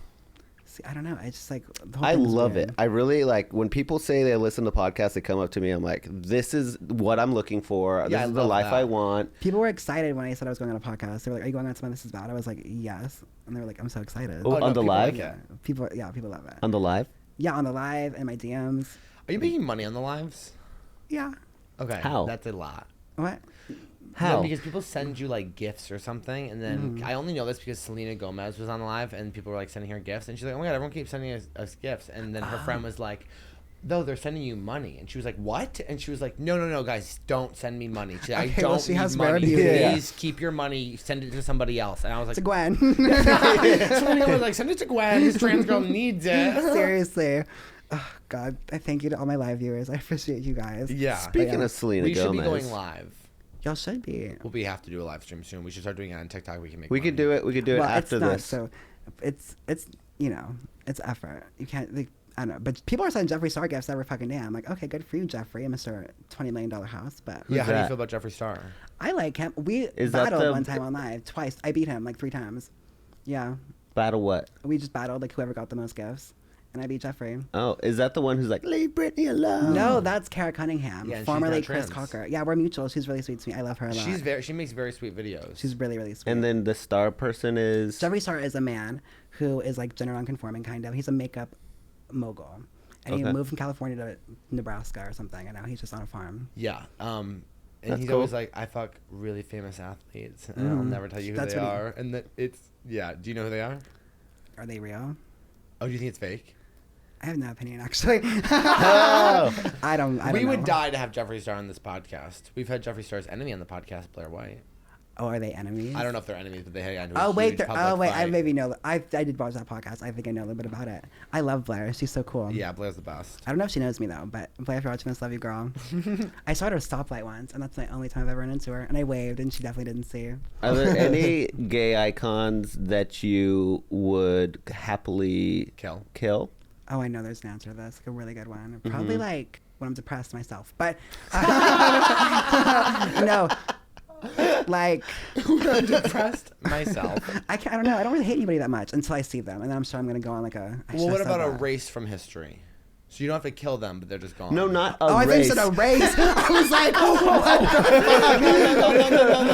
see, I don't know. I just like. The whole I thing's love weird. it. I really like when people say they listen to podcasts. They come up to me. I'm like, this is what I'm looking for. Yeah, This I is the love life that. I want. People were excited when I said I was going on a podcast. They were like, "Are you going on Something This Is Bad?" I was like, "Yes," and they were like, "I'm so excited." Oh, no, on the people live? like yeah, it. people love it. On the live? Yeah, on the live and my DMs. Are you making money on the lives? Yeah. Okay. How? That's a lot. What? How? No, because people send you like gifts or something, and then I only know this because Selena Gomez was on the live, and people were like sending her gifts, and she's like, "Oh my god, everyone keeps sending us gifts," and then her friend was like, "No, they're sending you money," and she was like, "What?" And she was like, "No, guys, don't send me money. She's like, Okay, I don't well, she need has money. rare beauty. Please keep your money. Send it to somebody else." And I was like, To Gwen. Selena was like, "Send it to Gwen. This trans girl needs it." Seriously. Oh, God, I thank you to all my live viewers. I appreciate you guys. Yeah. Speaking yeah. of Selena We should Gomez, be going live. Y'all should be. Well, we have to do a live stream soon. We should start doing it on TikTok. We can make. we could do it. We could do it Well, after it's not, this. so it's you know, it's effort. You can't. Like, I don't know, but people are sending Jeffree Star gifts every fucking day. I'm like, okay, good for you, Jeffree, Mr. $20 million house. But Yeah. How do you that? feel about Jeffree Star? I like him. We Is that battled the- one time on live, twice. I beat him like 3 times. Yeah, Battle what? we just battled like whoever got the most gifts, and I beat Jeffree. Oh, is that the one who's like, leave Britney alone? No, that's Kara Cunningham, Yeah, and she's formerly not Chris trans. Cocker. Yeah, we're mutual. She's really sweet to me. I love her a lot. She makes very sweet videos. She's really, really sweet. And then the star person is. Jeffree Star is a man who is like gender nonconforming, kind of. He's a makeup mogul, and he Okay. moved from California to Nebraska or something. And now he's just on a farm. Yeah. And That's he's cool. always like, I fuck really famous athletes, and I'll never tell you who That's they what he- are. And that it's yeah. Do you know who they are? Are they real? Oh, do you think it's fake? I have no opinion, actually. Oh. I don't. We know. would die to have Jeffree Star on this podcast. We've had Jeffree Star's enemy on the podcast, Blair White. Oh, are they enemies? I don't know if they're enemies, but they had into Oh a wait, huge they're- public oh wait, I fight. maybe know. I did watch that podcast. I think I know a little bit about it. I love Blair. She's so cool. Yeah, Blair's the best. I don't know if she knows me though, but Blair, if you're watching this, love you, girl. I saw her at a stoplight once, and that's the only time I've ever run into her. And I waved, and she definitely didn't see. Are there any gay icons that you would happily Kill. Oh, I know there's an answer to this. Like a really good one. Mm-hmm. Probably like when I'm depressed myself. But no, like I'm depressed myself. I don't know. I don't really hate anybody that much until I see them, and then I'm sure I'm gonna go on like a. I Well, what should've said about that. erase from history? So you don't have to kill them, but they're just gone. No, not a Oh, I race. think you said a race. I was like, oh, what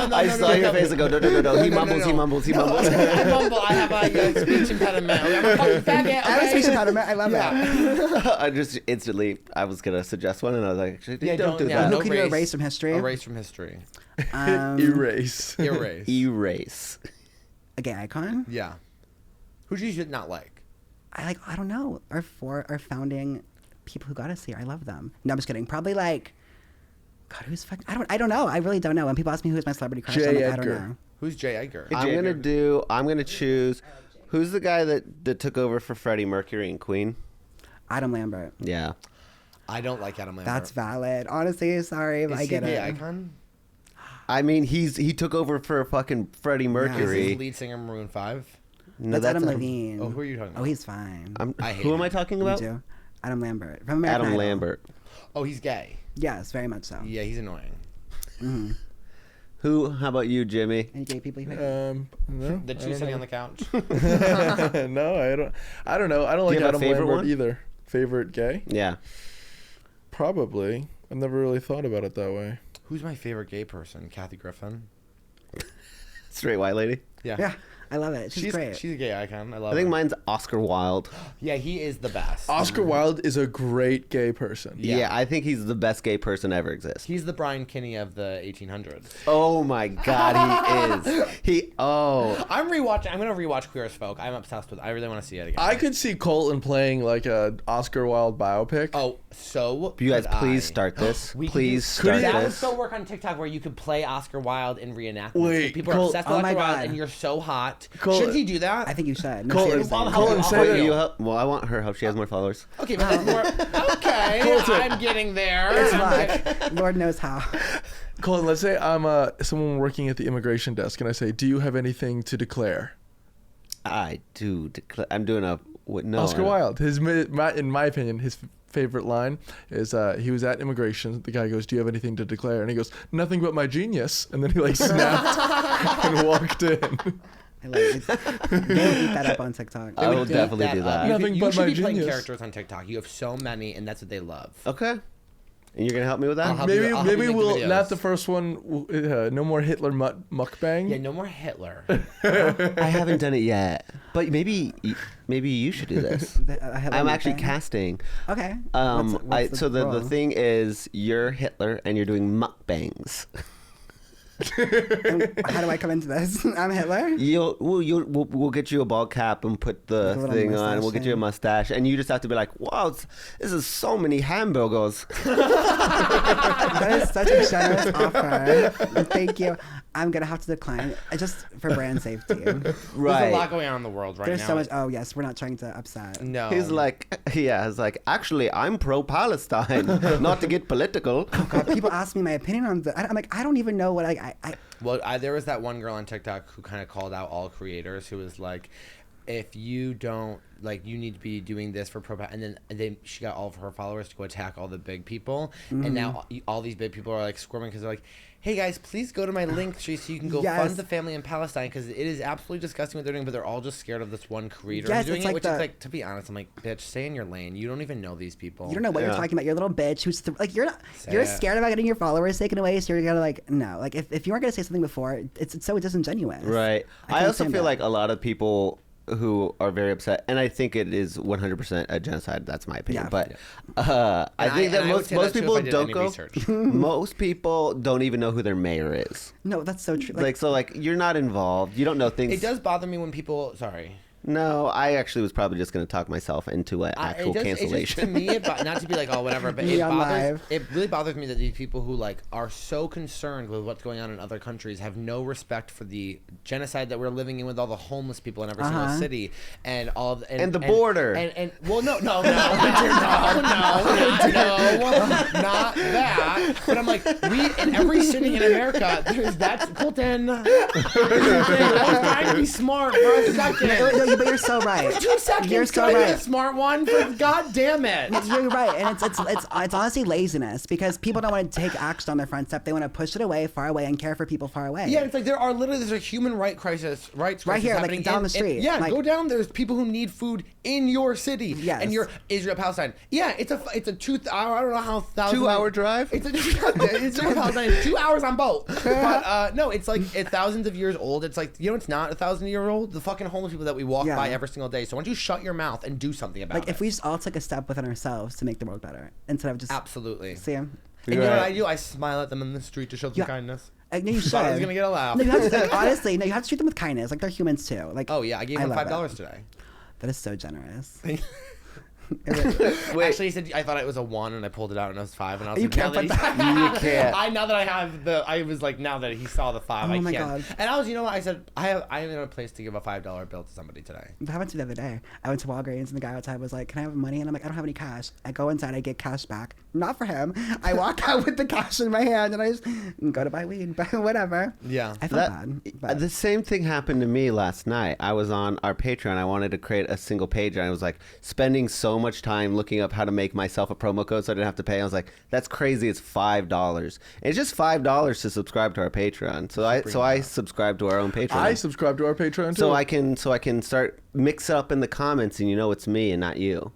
the I saw your face and go, no. He mumbles. I mumble. I have a speech impediment. I'm a fucking faggot. I have a okay? speech impediment. I love that. I just instantly, I was gonna suggest one, and I was like, actually, Yeah, don't do yeah, that. Who could you erase from history? Erase from history. Erase. Erase. Erase. A gay icon? Yeah. Who do you should not like? I don't know. Our founding people who got us here. I love them. No, I'm just kidding. Probably like, God, who's fucking? I don't know. I really don't know. When people ask me who's my celebrity crush, I'm J. like, I Edgar. don't know. Who's J. Edgar? I'm gonna choose. Who's the guy that took over for Freddie Mercury and Queen? Adam Lambert. Yeah. I don't like Adam Lambert. That's valid. Honestly, sorry, but Is I get he a it. gay icon? I mean, he took over for fucking Freddie Is Mercury. he lead singer of Maroon 5? No, That's Adam not- Levine. Oh, who are you talking Oh, about? he's fine. I hate who am him. I talking Me about? too. Adam Lambert from American Adam Idol. Lambert. Oh, he's gay. Yes, very much so. Yeah, he's annoying. Who? How about you, Jimmy? Any gay people you hate? No. The two sitting on the couch. No, I don't know. I don't Do like you have a Adam favorite Lambert one? either. Favorite gay? Yeah. Probably. I've never really thought about it that way. Who's my favorite gay person? Kathy Griffin. Straight white lady. Yeah. Yeah, I love it. She's great. She's a gay icon. I love I think her. mine's Oscar Wilde. Yeah, he is the best. Oscar Wilde is a great gay person. Yeah. Yeah. I think he's the best gay person ever exists. He's the Brian Kinney of the 1800s. Oh my God, he is. I'm gonna rewatch Queer as Folk. I'm obsessed with it. I really want to see it again. I could see Colton playing like a Oscar Wilde biopic. Oh, so You guys, could please I. start this. We could Please do- start That would this. still work on TikTok where you could play Oscar Wilde in reenactments. Wait, People are Col- obsessed with Oh Oscar my Wilde, God. and you're so hot. what? Colton- Should he do that? I think you should. No, Colton, seriously. Colton, say Wait, that. you help? Well, I want her help. She has more followers. Okay, but that's more. Okay, Colton. I'm getting there. It's luck. Lord knows how. Colton, let's say I'm someone working at the immigration desk, and I say, "Do you have anything to declare?" I do. I'm doing a no. Oscar Wilde. In my opinion, his favorite line is he was at immigration. The guy goes, "Do you have anything to declare?" And he goes, "Nothing but my genius." And then he like snapped and walked in. I love it. They'll eat that up on TikTok. I will definitely do that. Nothing you but should my be playing genius. characters on TikTok. You have so many, and that's what they love. Okay. And you're gonna help me with that? I'll help you- Maybe I'll help you make the we'll videos. not the first one. No more Hitler mukbang. Yeah, no more Hitler. I haven't done it yet, but maybe you should do this. I'm actually casting. Okay. So the role? thing is, you're Hitler and you're doing mukbangs. How do I come into this? I'm Hitler. We'll get you a bald cap and put the Like a little thing on. mustache We'll get you a thing. mustache, and you just have to be like, "Wow, this is so many hamburgers." That is such a generous offer. Thank you. I'm gonna have to decline, just for brand safety. There's Right. a lot going on in the world right There's now. so much. Oh yes, we're not trying to upset. No. He's like, actually, I'm pro-Palestine, not to get political. God, people ask me my opinion on the. I'm like, I don't even know what I Well, there was that one girl on TikTok who kind of called out all creators who was like, if you don't, like, you need to be doing this for and then she got all of her followers to go attack all the big people. And now all these big people are like squirming because they're like, hey guys, please go to my link tree so you can go Yes. fund the family in Palestine, because it is absolutely disgusting what they're doing, but they're all just scared of this one creator Yes, doing it's it, like which the- is like, to be honest, I'm like, bitch, stay in your lane. You don't even know these people. You don't know what you're Yeah. talking about. You're a little bitch who's like you're not. Say You're it. scared about getting your followers taken away, so you're gonna like no. Like if you weren't gonna say something before, it's so disingenuous. Right. I can't also stand feel that. like a lot of people who are very upset, and I think it is 100% a genocide. That's my opinion. Yeah. But I And think that and I would most say most that too if people I did don't any go. research. Most people don't even know who their mayor is. No, that's so true. Like you're not involved. You don't know things. It does bother me when people, sorry. No, I actually was probably just going to talk myself into an actual It cancellation. just, to me, not to be like, oh, whatever, but Me on live. it really bothers me that these people who like are so concerned with what's going on in other countries have no respect for the genocide that we're living in with all the homeless people in every single city and all of, And the border. And well, no, not that. But I'm like, in every city in America, that's Colton. I was trying to be smart for a second. No, but you're so right. 2 seconds. You're so Can I be right. a smart one? God damn it. You're right, and it's honestly laziness because people don't want to take action on their front step. They want to push it away, far away, and care for people far away. Yeah, it's like there's a human rights crisis Right here, like, happening down the street. yeah, Like- go down. There's people who need food in your city. Yes. And you're Israel Palestine. Yeah, it's a I don't know how 2-hour drive? It's Israel Palestine. It's 2 hours on boat. But no, it's like it's thousands of years old. It's like it's not 1,000 years old. The fucking homeless people that we walk Yeah. by every single day. So why don't you shut your mouth and do something about it? Like if we just all took a step within ourselves to make the world better instead of just Absolutely. see 'em. And you know what Right. I do? I smile at them in the street to show them Yeah. kindness. No, you should. Thought I was gonna get a laugh. No, you have to, like, honestly, no, you have to treat them with kindness. Like they're humans too. Like Oh yeah, I gave him love $5 it. today. That is so generous. Wait. Actually, he said I thought it was a 1, and I pulled it out, and it was 5, and I was You like, can't now put that that- You can't. now that I have I was like, now that he saw the 5, Oh I my can't. God. And I was, you know what? I said I am in a place to give a $5 bill to somebody today. That happened to me the other day. I went to Walgreens and the guy outside was like, "Can I have money?" And I'm like, "I don't have any cash." I go inside, I get cash back, not for him. I walk out with the cash in my hand and I just go to buy weed, but whatever. Yeah. I felt bad. But The same thing happened to me last night. I was on our Patreon. I wanted to create a single page, and I was like spending so much time looking up how to make myself a promo code so I didn't have to pay. I was like, that's crazy. It's $5. And it's just $5 to subscribe to our Patreon. So I subscribe to our own Patreon. I subscribe to our Patreon too. so I can start mix up in the comments, and you know it's me and not you.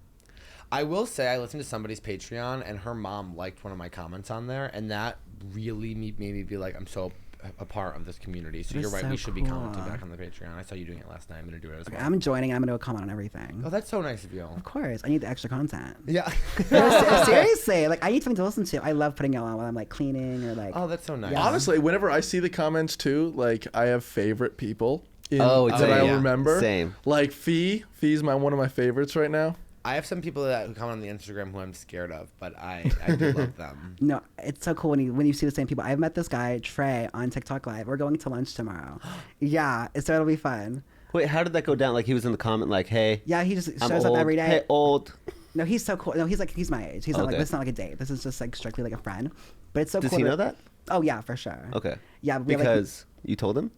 I will say I listened to somebody's Patreon, and her mom liked one of my comments on there, and that really made me be like, I'm so a part of this community. So That's you're right. so We should be commenting cool. back on the Patreon. I saw you doing it last night. I'm gonna do it as well. I'm joining. I'm gonna go comment on everything. Oh, that's so nice of you. Of course, I need the extra content. Yeah. No, seriously, like I need something to listen to. I love putting it on while I'm like cleaning or like. Oh, that's so nice. Yeah. Honestly, whenever I see the comments too, like I have favorite people that same. I Yeah. remember. Same. Like Fee's one of my favorites right now. I have some people who comment on the Instagram who I'm scared of, but I do love them. No, it's so cool when you see the same people. I've met this guy Trey on TikTok Live. We're going to lunch tomorrow. Yeah, so it'll be fun. Wait, how did that go down? Like he was in the comment, like, "Hey, Yeah, he just I'm shows old. up every day. Hey, old." No, he's so cool. No, he's my age. He's not like Okay. this. Is not like a date. This is just like strictly like a friend. But it's so Does cool. he know that? Oh yeah, for sure. Okay. Yeah, we, like, Because you told him.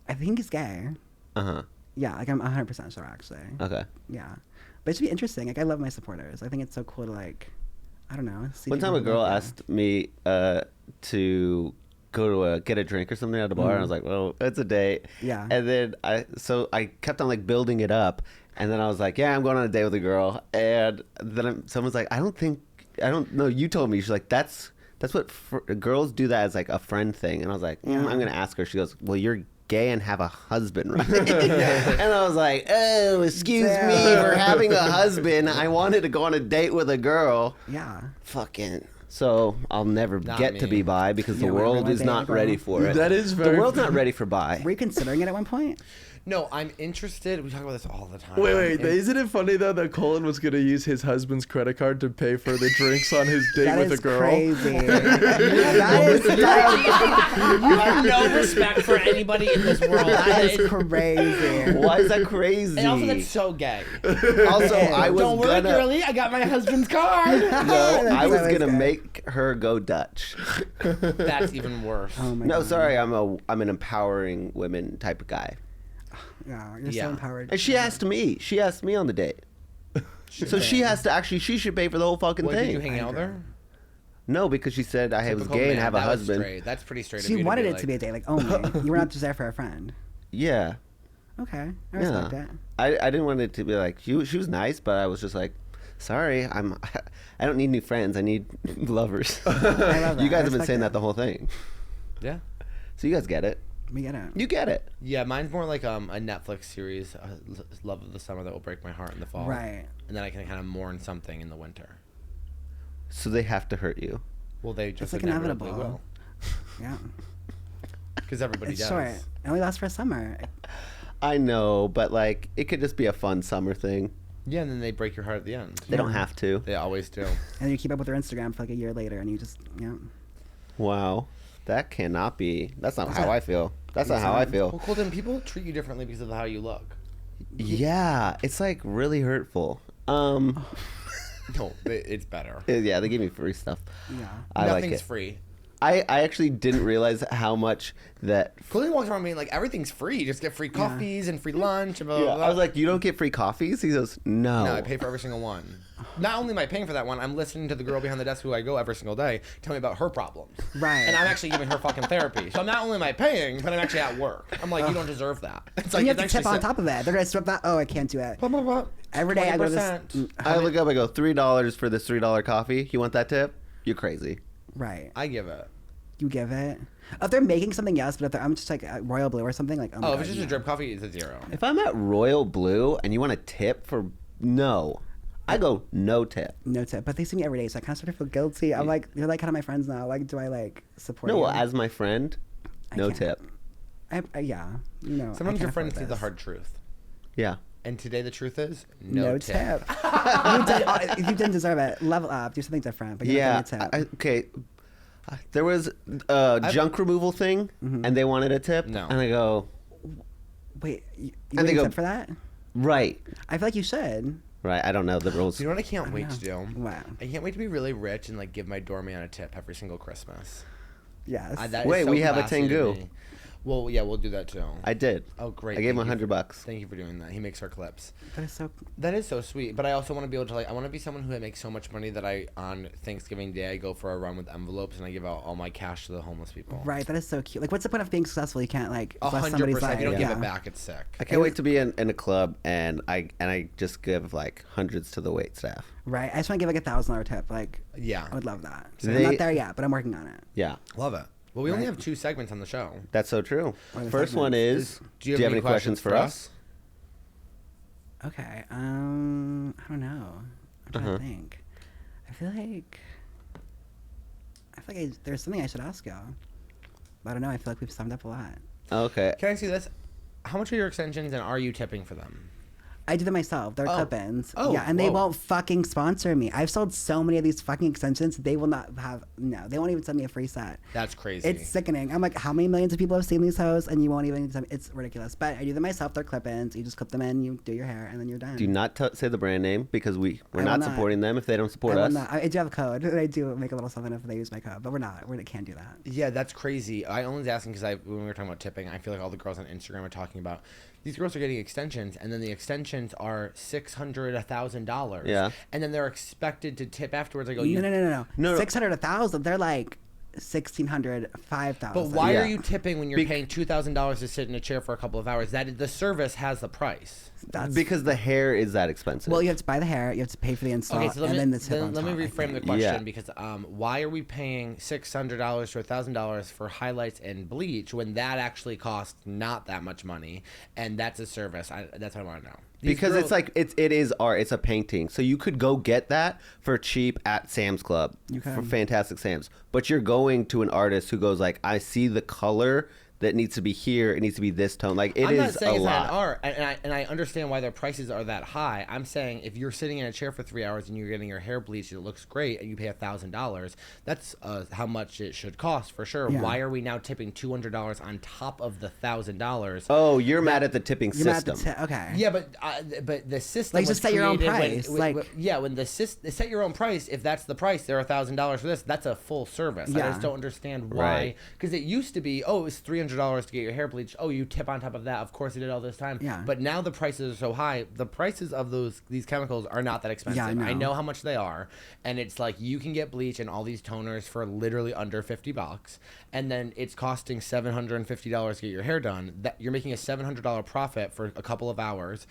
I think he's gay. Uh huh. Yeah, like I'm 100% sure actually. Okay. Yeah, but it should be interesting. Like I love my supporters. I think it's so cool to like, I don't know. See One time people a girl love you. asked me to go to get a drink or something at a bar, and I was like, "Well, it's a date." Yeah. And then I kept on like building it up, and then I was like, "Yeah, I'm going on a date with a girl." And then someone's like, "I don't know. You told me." She's like, "That's what girls do that as like a friend thing." And I was like, I'm gonna ask her. She goes, "Well, you're gay and have a husband, right?" And I was like, "Oh, excuse me for having a husband. I wanted to go on a date with a girl." Yeah. Fucking. So I'll never Not get me. to be bi because You the don't ever world wanna is date a not girl? ready for it. That is The very. world's not ready for bi. Were you considering it at one point? No, I'm interested. We talk about this all the time. Wait. Isn't it funny though that Colton was gonna use his husband's credit card to pay for the drinks on his date That with is a girl? crazy. that is You have no respect for anybody in this world. that is crazy. Why is that crazy? And also, that's so gay. Also, I was Don't worry, gonna. girlie. I got my husband's card. No, I was always gonna good. make her go Dutch. That's even worse. Oh my No, God. sorry, I'm an empowering women type of guy. Yeah, you're Yeah. so empowered. And she asked me. She asked me on the date. So she has to actually. She should pay for the whole fucking What, thing. did you hang out there? No, because she said I was Typical gay and man. have a That was husband. straight. That's pretty straight. She of you wanted to it to be a date, like only. You were not just there for a friend. Yeah. Okay, I respect Yeah. it. I didn't want it to be like she was nice, but I was just like, sorry, I don't need new friends. I need lovers. I love that. You I guys have been respect saying it. that the whole thing, Yeah. so you guys get it. We get it. You get it. Yeah, mine's more like a Netflix series, Love of the Summer, that will break my heart in the fall. Right. And then I can kind of mourn something in the winter. So they have to hurt you. Well, they just like inevitably inevitable. will. Yeah. Because everybody It's does. short. It only lasts for a summer. I know, but like it could just be a fun summer thing. Yeah, and then they break your heart at the end. They don't have to. They always do. And you keep up with their Instagram for like a year later, and you just, yeah. Wow, that cannot be. That's not how I feel. That's not how I Well, feel. Colton, people treat you differently because of how you look. Yeah, it's like really hurtful. No, it's better. Yeah, they give me free stuff. Yeah. I like Nothing's it. free. I actually didn't realize how much that. Colton walks around being like, everything's free. You just get free coffees and free lunch and blah, Yeah, blah, blah. I was like, you don't get free coffees? He goes, no. No, I pay for every single one. Not only am I paying for that one, I'm listening to the girl behind the desk who I go every single day tell me about her problems. Right. And I'm actually giving her fucking therapy. So not only am I paying, but I'm actually at work. I'm like, you don't deserve that. It's And you have it's to tip actually on top of it. They're going to strip that. Oh, I can't do it. Blah, blah, blah. Every day I go to this. 20%. I look up, I go, $3 for this $3 coffee. You want that tip? You're crazy. Right. I give it. You give it. If they're making something, yes, but if I'm just like at Royal Blue or something, like, oh, my Oh, God, if it's just no. a drip coffee, it's a 0. If I'm at Royal Blue and you want a tip for no, I go no tip. No tip. But they see me every day, so I kind of start to feel guilty. I'm like, you're like kind of my friends now. Like, do I like support No, you? well, as my friend, I no can't. tip. Yeah. You know. I Sometimes can't your friends afford see the this. hard truth. Yeah. And today the truth is No tip. You didn't deserve it. Level up. Do something different. But you're Yeah. not getting a tip. Okay. There was a junk removal thing, and they wanted a tip. No. And I go, Wait, you And they get a go- tip for that? right. I feel like you should. Right. I don't know the rules. You know what I can't wait to do? Wow. I can't wait to be really rich and like give my doorman a tip every single Christmas. Yes. That is Wait, so we have a classy to Tengu. me. Well, yeah, we'll do that too. I did. Oh, great. I gave him Thank you $100. Thank you for doing that. He makes our clips. That is so. That is so sweet. But I also want to be able to I want to be someone who makes so much money that on Thanksgiving Day I go for a run with envelopes and I give out all my cash to the homeless people. Right. That is so cute. Like, what's the point of being successful? You can't like bless somebody's 100%. life. If you don't give Yeah. it back, it's sick. I can't wait to be in a club and I just give like hundreds to the wait staff. Right. I just want to give like $1,000 tip. Like, Yeah. I would love that. So I'm They- not there yet, but I'm working on it. Yeah. Love it. Well, we only Right. have 2 segments on the show. That's so true. What are the First one segments? is, do you have any questions for us? Okay. I don't know. I'm trying Uh-huh. to think. I feel like there's something I should ask y'all. But I don't know. I feel like we've summed up a lot. Okay. Can I see this? How much are your extensions and are you tipping for them? I do them myself. They're Oh. clip-ins. Oh, yeah, and they whoa. won't fucking sponsor me. I've sold so many of these fucking extensions. They will not have. No, they won't even send me a free set. That's crazy. It's sickening. I'm like, how many millions of people have seen these hoes, and you won't even? It's ridiculous. But I do them myself. They're clip-ins. You just clip them in, you do your hair, and then you're done. Do not say the brand name because we're I will not not. supporting them if they don't support I will us. not. I do have a code. I do make a little something if they use my code, but we're not. We can't do that. Yeah, that's crazy. I only was asking because when we were talking about tipping, I feel like all the girls on Instagram are talking about these girls are getting extensions, and then the extensions are $600, $1,000. Yeah. And then they're expected to tip afterwards. I go, No. 600, 1,000. They're like 1,600, 5,000. But why Yeah. are you tipping when you're paying $2,000 to sit in a chair for a couple of hours? That the service has the price. That's Because the hair is that expensive. well, you have to buy the hair, you have to pay for the install, Okay, so let and me then the tip on let me top, I reframe the think. question Yeah. because why are we paying $600 to $1,000 for highlights and bleach when that actually costs not that much money and that's a service? That's what I want to know. These because girls- it's like it is art. It's a painting, so you could go get that for cheap at Sam's Club for can. Fantastic Sam's. But you're going to an artist who goes like, I see the color that needs to be here. It needs to be this tone. Like it I'm is not saying a it's lot. not art, and I understand why their prices are that high. I'm saying if you're sitting in a chair for 3 hours and you're getting your hair bleached, it looks great, and you pay $1,000. That's how much it should cost for sure. Yeah. Why are we now tipping $200 on top of the $1,000? Oh, you're mad at the tipping You're mad at system. the okay. Yeah, but the system Like, was just set your own created price, like- when the set your own price. If that's the price, they're $1,000 for this. That's a full service. I Yeah. just don't understand why. Right. Because it used to be, it was $300 to get your hair bleached. Oh, you tip on top of that. Of course, it did all this time. Yeah. But now the prices are so high. The prices of these chemicals are not that expensive. Yeah, I know. I know how much they are, and it's like you can get bleach and all these toners for literally under $50, and then it's costing $750 to get your hair done. That you're making a $700 profit for a couple of hours.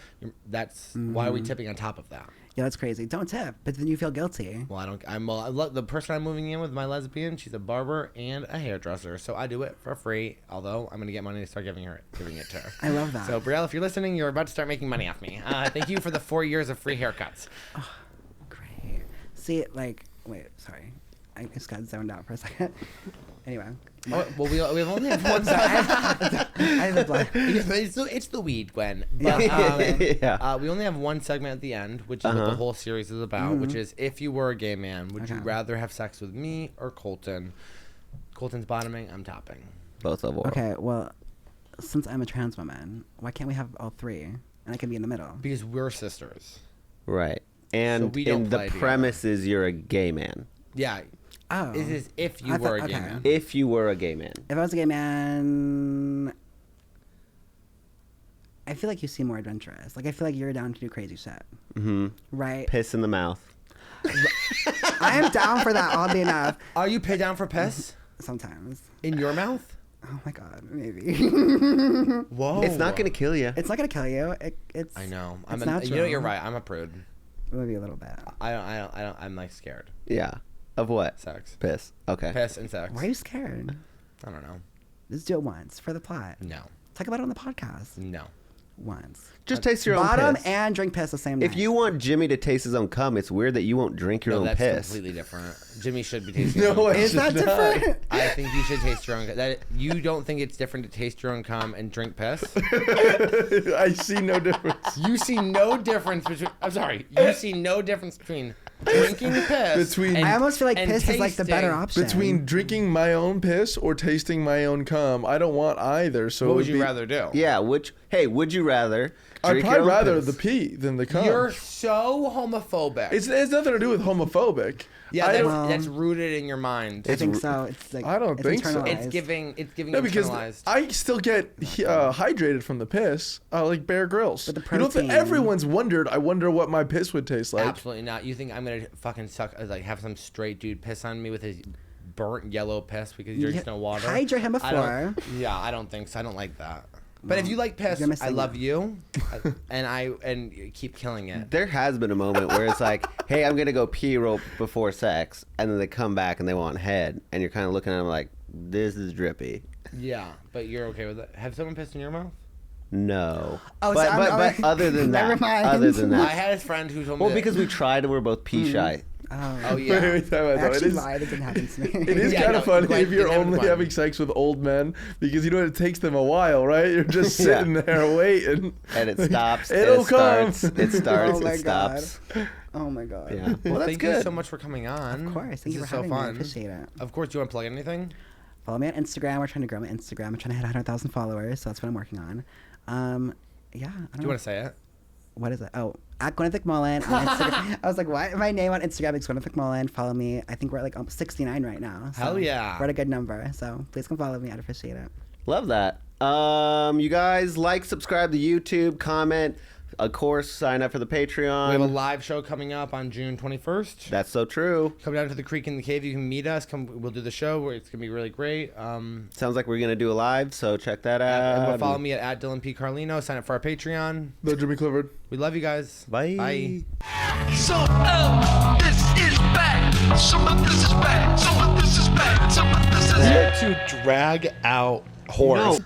That's why are we tipping on top of that? Yeah, that's crazy. Don't tip, but then you feel guilty. Well, the person I'm moving in with, my lesbian, she's a barber and a hairdresser, so I do it for free. Although I'm gonna get money to start giving it to her. I love that. So Brielle, if you're listening, you're about to start making money off me. Thank you for the 4 years of free haircuts. Great. See, like, wait, sorry, I just got zoned out for a second. Anyway, Oh, well, we only have one segment. I have a black. It's the weed, Gwen. But, Yeah. we only have one segment at the end, which is what the whole series is about, which is if you were a gay man, would you Okay. rather have sex with me or Colton? Colton's bottoming, I'm topping. Both of them. Okay, well, since I'm a trans woman, why can't we have all three? And I can be in the middle. Because we're sisters. Right. And we don't and the play together. premise is you're a gay man. Yeah. Oh. This is if you I were thought- a gay okay. man. If you were a gay man. If I was a gay man, I feel like you seem more adventurous. Like, I feel like you're down to do crazy shit. Mm-hmm. Right? Piss in the mouth. I am down for that, oddly enough. Are you paid down for piss? Sometimes. In your mouth? Oh my god, maybe. Whoa. It's not gonna kill you. It's not gonna kill you. It's. I know. It's You know, natural. you're right. I'm a prude. Maybe a little bit. I'm like scared. Yeah. Of what? Sex. Piss. Okay. Piss and sex. Why are you scared? I don't know. Let's do it once for the plot. No. Talk about it on the podcast. No. Once. Just taste your own Bottom piss. and drink piss the same night. If you want Jimmy to taste his own cum, it's weird that you won't drink your No, own that's piss. completely different. Jimmy should be tasting No, his own cum. Is that different? I think you should taste your own. That you don't think it's different to taste your own cum and drink piss? I see no difference. You see no difference between. I'm sorry. You see no difference between drinking piss. Between- and, I almost feel like and piss is like the better tasting- option. Between drinking my own piss or tasting my own cum, I don't want either. So What it would you be- rather do? Yeah. Would you rather? I'd drink your probably own rather piss? the pee than the cum. You're so homophobic. It's nothing to do with homophobic. yeah, I that's, don't- that's rooted in your mind. I think so. It's like I don't it's think so. internalized. It's giving. It's giving. No, because internalized. I still get hydrated from the piss, like Bear Grylls. But the You know, protein- everyone's wondered. I wonder what my piss would taste like. Absolutely not. You think I'm gonna fucking suck? Like have some straight dude piss on me with his burnt yellow piss because you're just no water? Hydrate him I don't- before. Yeah, I don't think so. I don't like that. But if you like piss, you're missing I love out. you, and you keep killing it. There has been a moment where it's like, hey, I'm gonna go pee real before sex, and then they come back and they want head, and you're kind of looking at them like, this is drippy. Yeah, but you're okay with it. Have someone pissed in your mouth? No. Oh, so but I'm- other than Never that, mind. other than I that, had a friend who told me. well, that- because we tried and we're both pee shy. Oh yeah. Wait, time out, I though. actually lied. It didn't happen to me. It is Yeah, kind no, of funny Gwen, if you're it never only Gwen. having sex with old men because you know it takes them a while, right? You're just sitting there waiting. And it stops. It'll and it starts. come. It starts. Oh my it stops. Oh my god. Yeah. Well, that's Thank good. you so much for coming on. Of course. Thank you This for is having so me. I fun. appreciate it. Of course, do you want to plug anything? Follow me on Instagram. We're trying to grow my Instagram. I'm trying to hit 100,000 followers, so that's what I'm working on. Yeah. I don't Do you know. want to say it? What is it? Oh, at Gwen McMullen on Instagram. I was like, why? My name on Instagram is Gwen McMullen. Follow me. I think we're at like almost 69 right now. So Hell yeah. We're at a good number. So please come follow me. I'd appreciate it. Love that. You guys like, subscribe to YouTube, comment. Of course, sign up for the Patreon. We have a live show coming up on June 21st. That's so true. Come down to the creek in the cave. You can meet us. We'll do the show. It's gonna be really great. Sounds like we're gonna do a live, so check that And out. follow me at Dylan P. Carlino. Sign up for our Patreon. No, Jimmy Clifford. We love you guys. Bye. Bye. So, this is bad. Some of this is bad. Some of this is bad. Some of this is bad. To drag out horse. No.